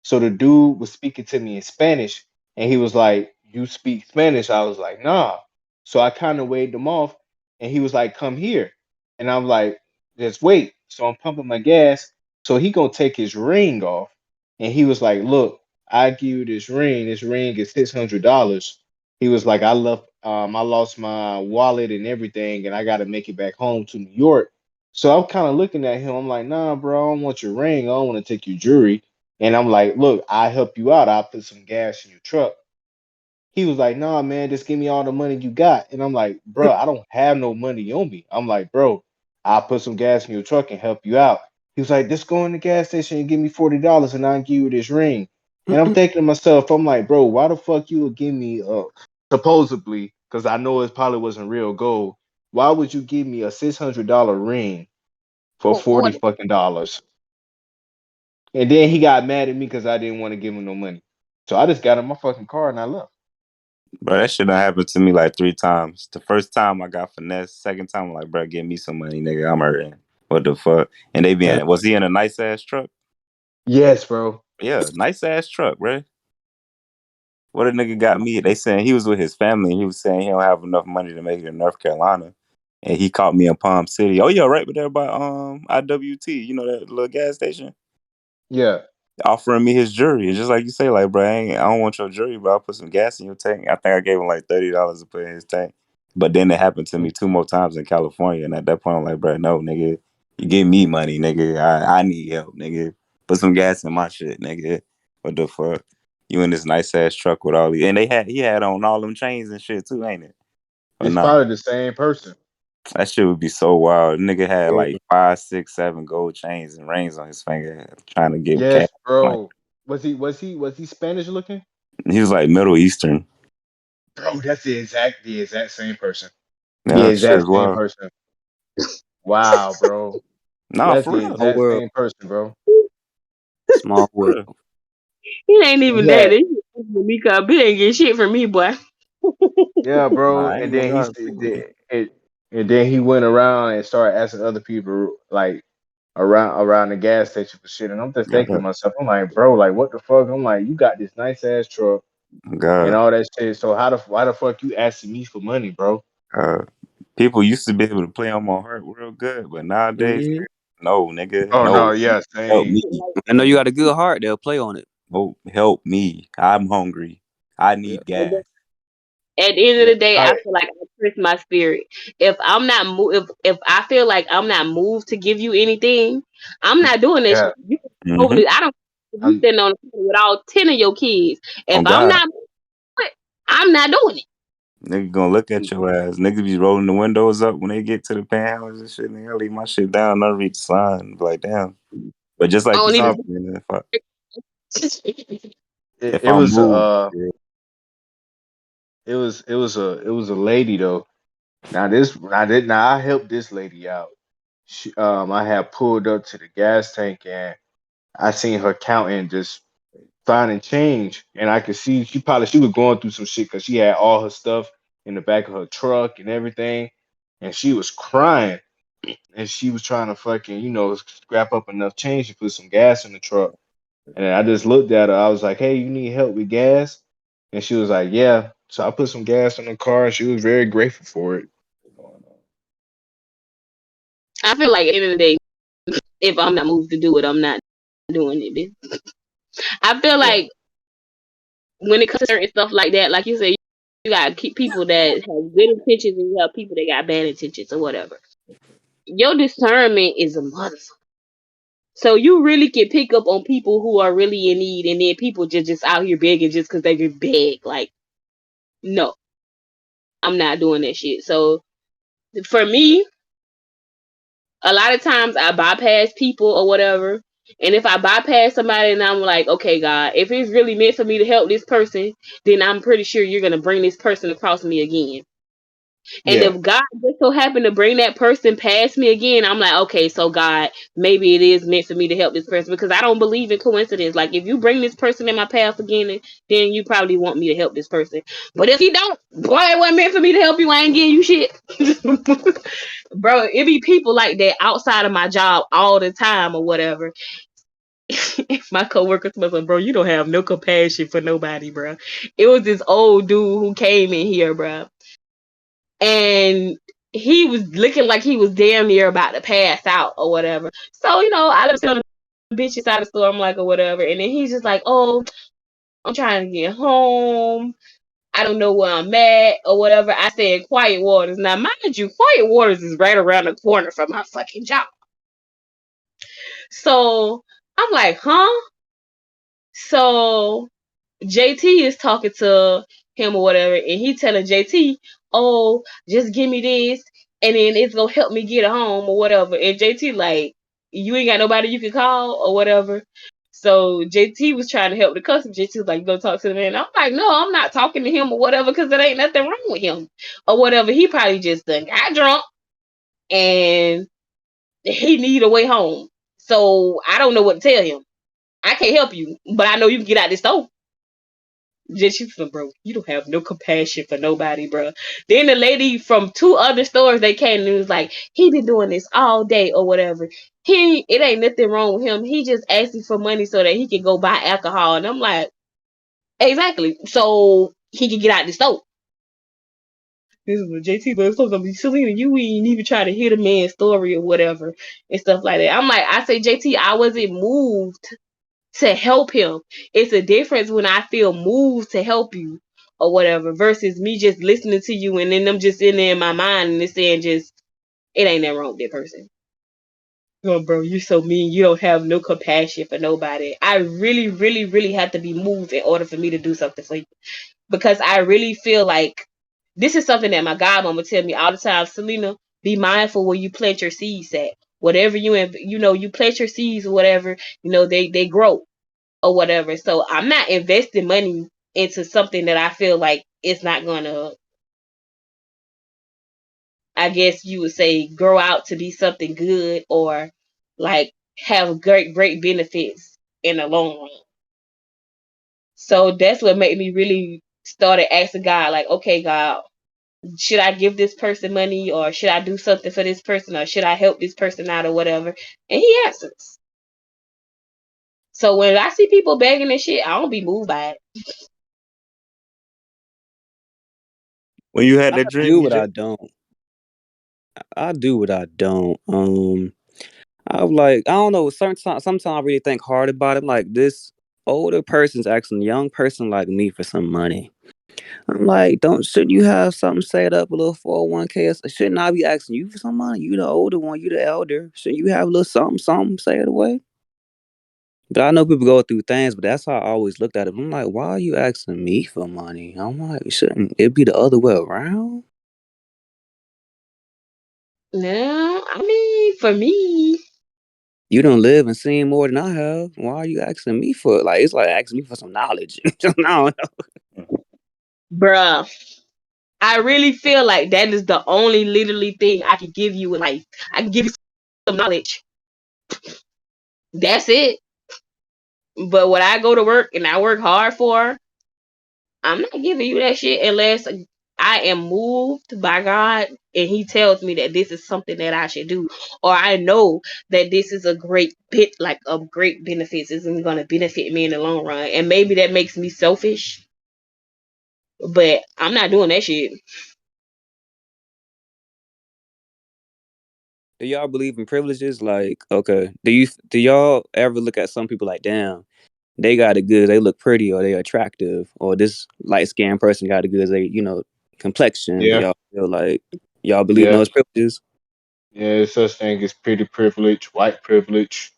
So the dude was speaking to me in Spanish, and he was like, "You speak Spanish?" I was like, "Nah." So I kind of waved him off, and he was like, "Come here," and I'm like, "Just wait." So I'm pumping my gas. So he gonna take his ring off, and he was like, "Look, I give you this ring. This ring is $600." He was like, I lost my wallet and everything, and I got to make it back home to New York. So I'm kind of looking at him. I'm like, nah, bro, I don't want your ring. I don't want to take your jewelry. And I'm like, look, I help you out. I'll put some gas in your truck. He was like, nah, man, just give me all the money you got. And I'm like, bro, I don't have no money on me. I'm like, bro, I'll put some gas in your truck and help you out. He was like, just go in the gas station and give me $40 and I'll give you this ring. And I'm thinking to myself, I'm like, bro, why the fuck you would give me supposedly, because I know it probably wasn't real gold. Why would you give me a $600 ring for What? 40 fucking dollars? And then he got mad at me because I didn't want to give him no money. So I just got in my fucking car and I left. Bro, that shit done happened to me like 3 times. The first time I got finesse. Second time I'm like, bro, give me some money, nigga. I'm hurting. What the fuck? And they be That in, was he in a nice ass truck? Yes, bro. Yeah, nice ass truck, bro. What a nigga got me. They saying he was with his family and he was saying he don't have enough money to make it to North Carolina. And he caught me in Palm City. Oh yeah, right there by IWT, you know that little gas station? Yeah. Offering me his jewelry. It's just like you say, like, bro, I don't want your jewelry, but I'll put some gas in your tank. I think I gave him like $30 to put in his tank. But then it happened to me 2 more times in California. And at that point, I'm like, bro, no, nigga, you give me money, nigga. I need help, nigga. Put some gas in my shit, nigga. What the fuck? You in this nice ass truck with all these, and he had on all them chains and shit too, ain't it? But It's nah, probably the same person. that shit would be so wild. Nigga had Yeah. like 5, 6, 7 gold chains and rings on his finger, trying to get cash. Yes, Like bro. Was he Spanish looking? he was like Middle Eastern. Bro, that's the exact same person. The Yeah, shit exact is same wild. person. Wow, bro. Nah, That's for the real. Small exact world. same person, bro. Small For world. real. It ain't even that. Yeah, He ain't get shit from me, boy. yeah, Nah, bro. I And ain't gonna then lie to you. and then he went around and started asking other people like around the gas station for shit. And I'm just thinking to God, myself, I'm like, bro, like what the fuck? I'm like, you got this nice ass truck and God, all that shit. So why the fuck you asking me for money, bro? God. People used to be able to play on my heart real good, but nowadays, Hmm. no, nigga, Oh no. no, yeah, Help same. me. I know you got a good heart. They'll play on it. Oh, help me. I'm hungry. I Yeah. need gas. At the end of Yeah, the day, I feel like I trust my spirit. If I'm not if I feel like I'm not moved to give you anything, I'm not doing that yeah. shit. You can over Mm-hmm. this. I don't. You I'm standing on the corner with all 10 of your kids. If On I'm God. not, I'm not doing it. Nigga gonna look at your ass. Niggas be rolling the windows up when they get to the penthouse and shit. Nigga, I leave my shit down. I read the sign. Be like, damn. But just I like you don't said, no. even. man, It, if it I'm was moved, yeah, it was a lady though. Now I helped this lady out. I had pulled up to the gas tank and I seen her counting just finding change, and I could see she was going through some shit because she had all her stuff in the back of her truck and everything, and she was crying and she was trying to fucking scrap up enough change to put some gas in the truck. And I just looked at her. I was like, "Hey, you need help with gas?" And she was like, "Yeah." So I put some gas in the car. And she was very grateful for it. I feel like at the end of the day, if I'm not moved to do it, I'm not doing it. I feel Yeah, like when it comes to certain stuff like that, like you said, you got to keep people that have good intentions and you have people that got bad intentions or whatever. Your discernment is a motherfucker. So you really can pick up on people who are really in need, and then people just out here begging just because they can beg. Like, no, I'm not doing that shit. So for me, a lot of times I bypass people or whatever. And if I bypass somebody and I'm like, okay, God, if it's really meant for me to help this person, then I'm pretty sure you're gonna bring this person across me again. And yeah, if God just so happened to bring that person past me again, I'm like, okay, so God, maybe it is meant for me to help this person because I don't believe in coincidence. Like, if you bring this person in my path again, then you probably want me to help this person. But if you don't, boy, it wasn't meant for me to help you. I ain't getting you shit. Bro, it be people like that outside of my job all the time or whatever. My coworkers was like, bro, you don't have no compassion for nobody, bro. It was this old dude who came in here, bro, and he was looking like he was damn near about to pass out or whatever. So, I let him the bitches out of the store, I'm like, or whatever. And then he's just like, oh, I'm trying to get home. I don't know where I'm at or whatever. I said Quiet Waters. Now, mind you, Quiet Waters is right around the corner from my fucking job. So I'm like, huh? So JT is talking to him or whatever, and he telling JT, "Oh, just give me this, and then it's gonna help me get home or whatever." And JT like, "You ain't got nobody you can call or whatever." So JT was trying to help the customer. JT was like, "Go talk to the man." I'm like, "No, I'm not talking to him or whatever, because there ain't nothing wrong with him or whatever. He probably just done got drunk and he need a way home. So I don't know what to tell him. I can't help you, but I know you can get out this store." Just she said, bro, you don't have no compassion for nobody, bro. Then the lady from two other stores, they came and was like, he been doing this all day or whatever. It ain't nothing wrong with him. He just asking for money so that he can go buy alcohol. And I'm like, exactly. So he can get out the store. This is what JT, but it's supposed to be Selena. You ain't even try to hear the man's story or whatever and stuff like that. I'm like, I say, JT, I wasn't moved to help him. It's a difference when I feel moved to help you or whatever versus me just listening to you and then them just in there in my mind and it's saying just it ain't that wrong with that person. Oh, bro, you so mean. You don't have no compassion for nobody. I really, really, really have to be moved in order for me to do something for you because I really feel like this is something that my godmama tell me all the time. Selena, be mindful where you plant your seeds at. Whatever you plant your seeds or whatever, they grow or whatever. So I'm not investing money into something that I feel like it's not gonna I guess you would say, grow out to be something good or like have great benefits in the long run. So that's what made me really started asking God, like, okay, God, should I give this person money or should I do something for this person or should I help this person out or whatever? And he answers. So when I see people begging and shit, I don't be moved by it. When you had I that dream, do what EJ? I don't. I do what I don't. I'm like, I don't know. Sometimes I really think hard about it. Like this older person's asking a young person like me for some money. I'm like, shouldn't you have something set up, a little 401k? Shouldn't I be asking you for some money? You the older one, you the elder. Shouldn't you have a little something, say it away? But I know people go through things, but that's how I always looked at it. I'm like, why are you asking me for money? I'm like, shouldn't it be the other way around? No, I mean, for me, You don't live and seen more than I have. Why are you asking me for it? Like it's like asking me for some knowledge. I don't know. bruh, I really feel like that is the only literally thing I can give you in life. I can give you some knowledge. That's it. But when I go to work and I work hard for, I'm not giving you that shit unless I am moved by God and He tells me that this is something that I should do, or I know that this is a great bit, like a great benefits, is going to benefit me in the long run. And maybe that makes me selfish, but I'm not doing that shit. Do y'all believe in privileges? Like, okay, do y'all ever look at some people like, damn, they got it good, they look pretty, or they attractive, or this light skinned person got it good, they complexion. Do Yeah, y'all feel like y'all believe in yeah, those privileges? yeah. There's such thing as pretty privilege, white privilege.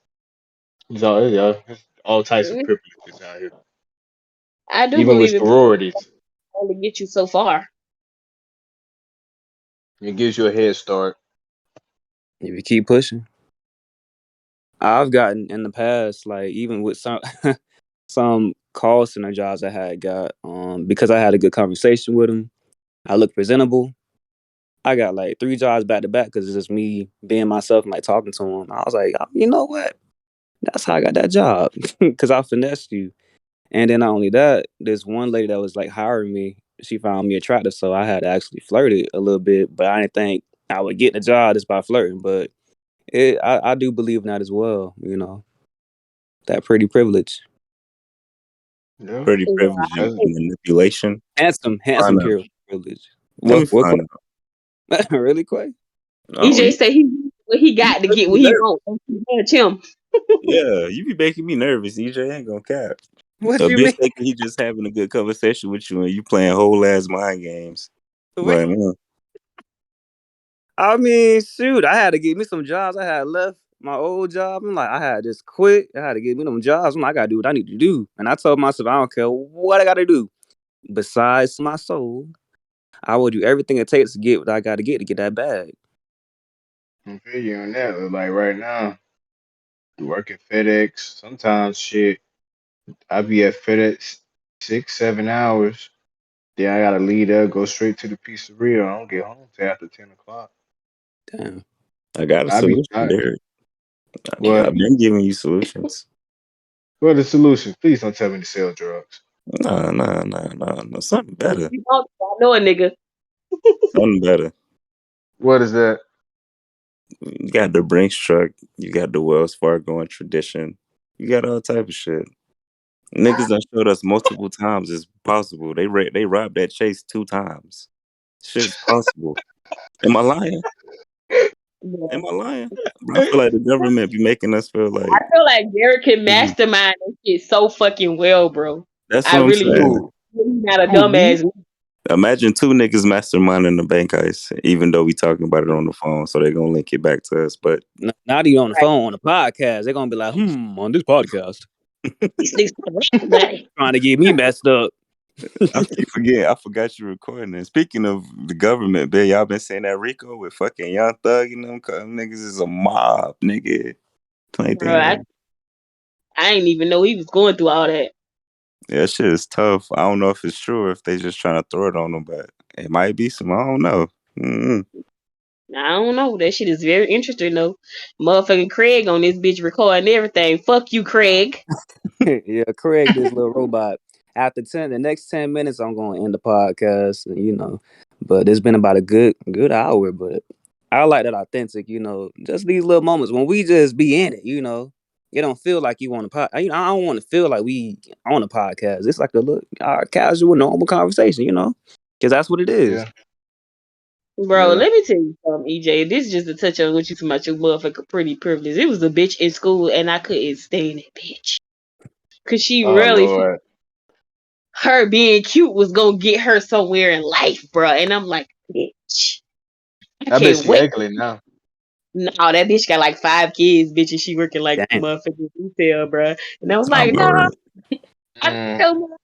There's all types of privileges out here, I do even with believe it sororities. only get you so far. It gives you a head start. If you keep pushing. I've gotten in the past, like even with some some call center jobs I had got, because I had a good conversation with them. I look presentable. I got like 3 jobs back to back because it's just me being myself and like talking to them. I was like, "Oh, you know what? That's how I got that job because I finessed you." And then not only that, this one lady that was like hiring me, she found me attractive, so I had to actually flirt it a little bit. But I didn't think I would get the job just by flirting. But I do believe in that as well. That pretty privilege. Yeah, Pretty Yeah, privilege and that's, manipulation. Handsome Find out. pure privilege. Let me What find out. really quick? Oh, EJ you, say what he you got to get making me what he nervous. wants. Match him. Yeah, you be making me nervous. EJ ain't gonna cap. What A you bitch mean? thinking he just having a good conversation with you and you playing whole ass mind games. Wait, Like, man, I mean, shoot, I had to get me some jobs. I had left my old job. I'm like, I had just quit. I had to get me them jobs. I'm like, I gotta do what I need to do. And I told myself, I don't care what I gotta do. Besides my soul, I will do everything it takes to get what I gotta get to get that bag. I feel you on that. But like right now, you work at FedEx. Sometimes shit, I be at FedEx 6, 7 hours. Then I gotta leave there, go straight to the pizzeria. I don't get home till after 10 o'clock. Damn. I got a I be solution there. what? I've been giving you solutions. What are the solutions? Please don't tell me to sell drugs. No. Something better. You know, I know a nigga. Something better. What is that? You got the Brinks truck. You got the Wells Fargo and Tradition. You got all type of shit. Niggas done showed us multiple times it's possible. They robbed that Chase 2 times. Shit's possible. Am I lying? Yeah. Am I lying? Bro, I feel like the government be making us feel I like feel like Derek can mastermind that shit so fucking well, bro. that's I what I'm really do. saying. Who? He's not a Who? Me? dumbass. Imagine 2 niggas masterminding the bank heist, even though we talking about it on the phone, so they gonna link it back to us. But Not even on the phone, on the podcast. They're gonna be like, on this podcast. These niggas somebody. Trying to get me messed up. I keep forgetting. I forgot you recording. And speaking of the government, man, y'all been saying that Rico with fucking Young Thug and them, 'cause them niggas is a mob, nigga. Plain Bro, thing. I didn't even know he was going through all that. Yeah, that shit is tough. I don't know if it's true or if they just trying to throw it on them, but it might be some. I don't know. Mm-hmm. I don't know. That shit is very interesting though. Motherfucking Craig on this bitch recording everything. Fuck you, Craig. Yeah, Craig, this little robot. After the next 10 minutes, I'm gonna end the podcast. But it's been about a good hour. But I like that authentic. Just these little moments when we just be in it. It don't feel like you on a pod. I don't want to feel like we on a podcast. It's like a little casual, normal conversation. Because that's what it is. Yeah, Bro, yeah. let me tell you something, EJ. This is just a touch on what you talking about your motherfucking pretty privilege. It was a bitch in school and I couldn't stand that bitch. Cause she Oh really Lord, her being cute was gonna get her somewhere in life, bro. And I'm like, bitch, I I bet can't she wait. ugly now. No, that bitch got like 5 kids, bitch, and she working like Damn. motherfucking retail, bro. And I was Sound like, about nah, right. I Mm, know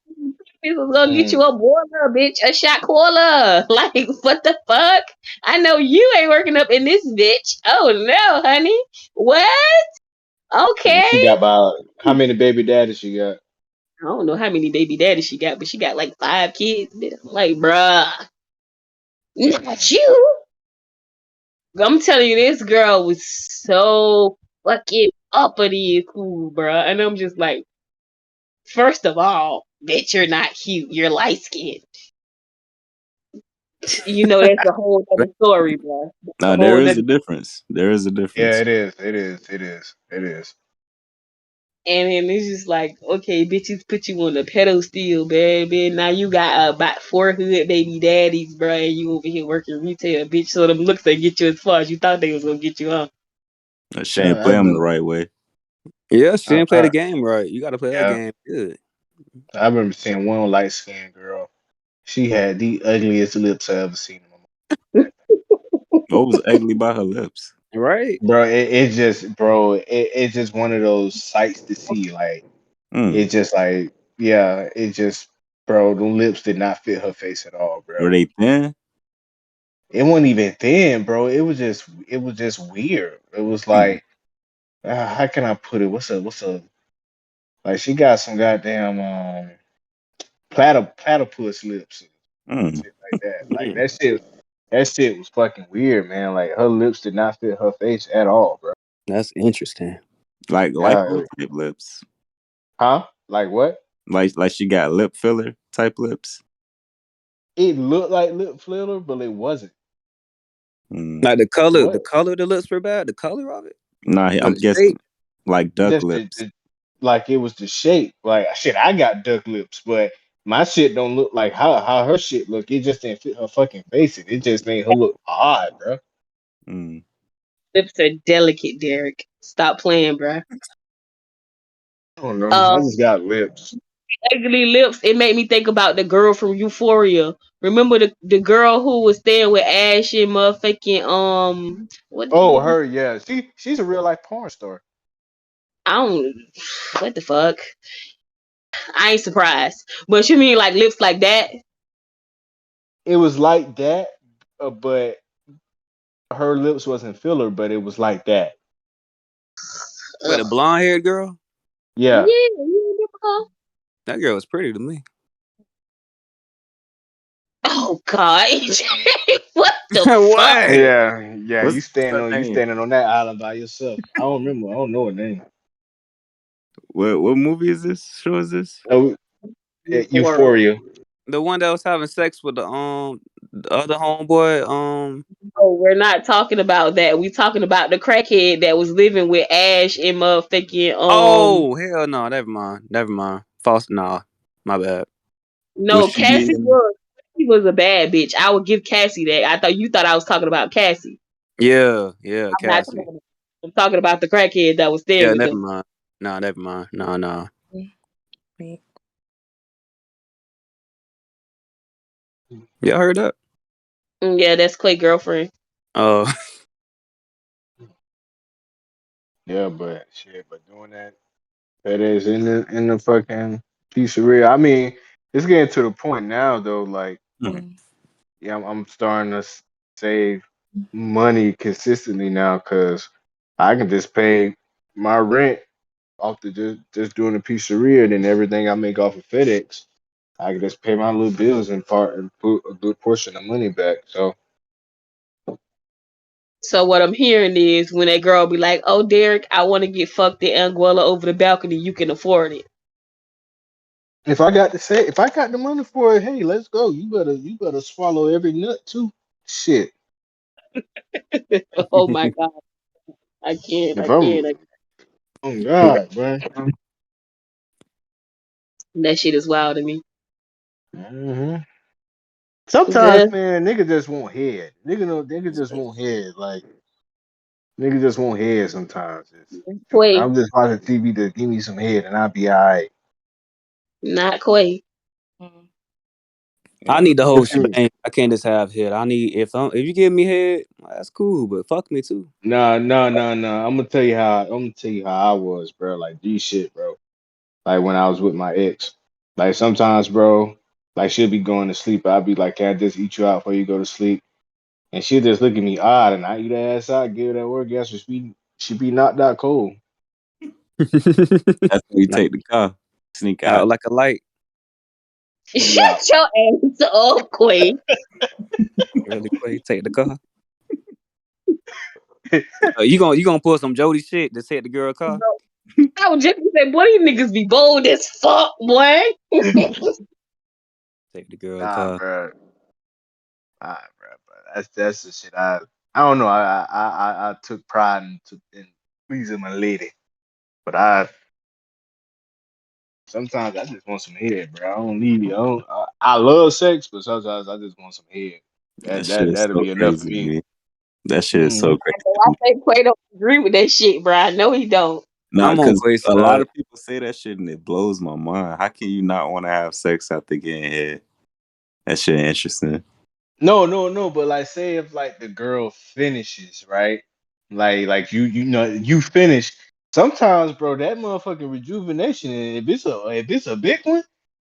this was gonna get mm. you a boiler, bitch, a shot caller. Like, what the fuck? I know you ain't working up in this bitch. Oh no, honey. What? And Okay. she got about how many baby daddies she got? I don't know how many baby daddies she got, but she got like 5 kids. Bitch. I'm like, bruh, not Mm. you. I'm telling you, this girl was so fucking uppity and cool, bruh. And I'm just like, first of all, bitch, you're not cute. You're light skinned. That's a whole other story, bruh. That's a Now there whole is nother. a difference. There is a Yeah, difference. it is. It is. It is. It is. And then it's just like, okay, bitches put you on the pedestal, baby. Now you got about 4 hood baby daddies, bruh, and you over here working retail, bitch. So them looks ain't get you as far as you thought they was gonna get you, huh? She ain't I play them the remember. right way. Yeah, she I, didn't play the I game right. You got to play that yeah. game good. I remember seeing one light skinned girl. She had the ugliest lips I ever seen in my life. What was ugly about her lips? Right? Bro, it just, bro, it's just one of those sights to see. Like, Mm. it's just like, yeah, it just, bro, the lips did not fit her face at all, bro. Were they thin? It wasn't even thin, bro. It was just weird. It was Mm. like, how can I put it? What's a, like, she got some goddamn, platypus lips and Mm. shit like that. Like, Mm, that shit was fucking weird, man. Like, her lips did not fit her face at all, bro. that's interesting. Like Yeah, lipo type lips. huh? Like what? Like she got lip filler type lips. It looked like lip filler, but it wasn't. Mm. Like the What? color of the lips were bad. The color of it, Mm. Nah, or I'm the guessing shape. like duck Just lips. like it was the shape. Like shit, I got duck lips, but my shit don't look like how her shit look. It just didn't fit her fucking face. It just made her look odd, bro. Mm. Lips are delicate, Derek. Stop playing, bruh. I don't know. I Um, just got lips. ugly lips. It made me think about the girl from Euphoria. Remember the girl who was staying with Ash and motherfucking what the Oh, fuck? her, yeah. She's a real life porn star. I don't what the fuck. I ain't surprised. But you mean like lips like that? It was like that, but her lips wasn't filler, but it was like that. But Ugh. the blonde haired girl, Yeah, Yeah. you remember her? that girl was pretty to me. Oh God. What the fuck? What? Yeah, yeah. What's her You name? standing on that island by yourself. I don't remember. I don't know her name. What movie is this? Show is this? Oh, Euphoria. Euphoria. The one that was having sex with the other homeboy. Oh, we're not talking about that. We talking about the crackhead that was living with Ash and motherfucking Oh hell no! Never mind. Never mind. False. Nah, my bad. Was no, she Cassie being? was she was a bad bitch. I would give Cassie that. I thought you thought I was talking about Cassie. Yeah, yeah, I'm not Cassie. talking I'm talking about the crackhead that was staying Yeah, with never them. mind. Nah, never mind. Nah, nah. Y'all heard that? Yeah, that's Clay girlfriend. Oh, Yeah, but shit, but doing that is in the fucking pizzeria. I mean, it's getting to the point now though. Like, Mm. yeah, I'm starting to save money consistently now because I can just pay my rent off the just doing the pizzeria, then everything I make off of FedEx, I can just pay my little bills and put a good portion of money back. So So what I'm hearing is when that girl be like, "Oh, Derek, I want to get fucked in Anguilla over the balcony. You can afford it." If I got to say, if I got the money for it, hey, let's go. You better swallow every nut too. Shit. Oh my god, I can't, If I can't. I'm, oh God, man. That shit is wild to me. hmm Sometimes, Just man, nigga just want head. Nigga just want head. Like nigga just want head. Sometimes, Quay, I'm just watching TV to give me some head, and I'll be alright. not Quay. I need the whole What you mean? shebang. I can't just have head. I need if you give me head, that's cool, but fuck me too. No, no, no, no. I'm gonna tell you how I was, bro. Like G shit, bro. Like when I was with my ex. Like sometimes, bro, like she'll be going to sleep. I'll be like, can I just eat you out before you go to sleep? And she'll just look at me odd and I eat her ass out, give her that work gas, she be knocked out cold. That's when you Like take the car, sneak out out. like a light. Yeah. Shut your ass up, Quay. Really quick, take the car. You gonna pull some Jody shit to take the girl car? I was just gonna say, boy, these niggas be bold as fuck, boy. Take the girl Nah, car. bro. Nah, bro. That's the shit. I don't know. I took pride in pleasing my lady, but sometimes I just want some head, bro. I don't need it. I love sex, but sometimes I just want some head. That That shit that is that'll so be enough for crazy to me. me. That shit is so Mm. crazy I to me. think Quay don't agree with that shit, bro. I know he don't. Nah, I'm on because Quay's a lot side. of people say that shit and it blows my mind. How can you not want to have sex after getting head? That shit interesting. No, no, no. But like, say if like the girl finishes, right? Like you finish. Sometimes, bro, that motherfucking rejuvenation. And if it's a big one,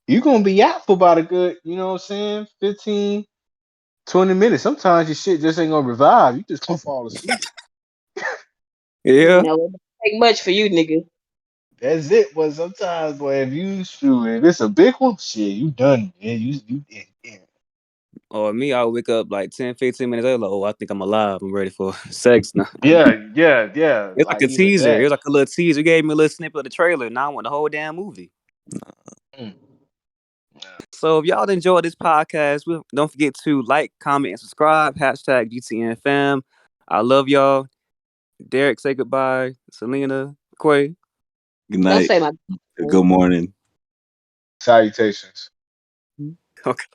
you gonna be out for about a good, you know what I'm saying, 15, 20 minutes. Sometimes your shit just ain't gonna revive. You just gonna fall asleep. Yeah. No, it don't take much for you, nigga. That's it. But sometimes, boy, if it's a big one, shit, you done, man. Yeah. Or me, I'll wake up like 10, 15 minutes later, like, oh, I think I'm alive. I'm ready for sex now. Yeah. It's like Like a either teaser. It that. was like a little teaser. You gave me a little snippet of the trailer. Now I want the whole damn movie. Mm. Yeah. So if y'all enjoyed this podcast, don't forget to like, comment, and subscribe. Hashtag GTNFam. I love y'all. Derek, say goodbye. Selena, Quay. Good Don't night. say my. Good morning. Salutations. Okay.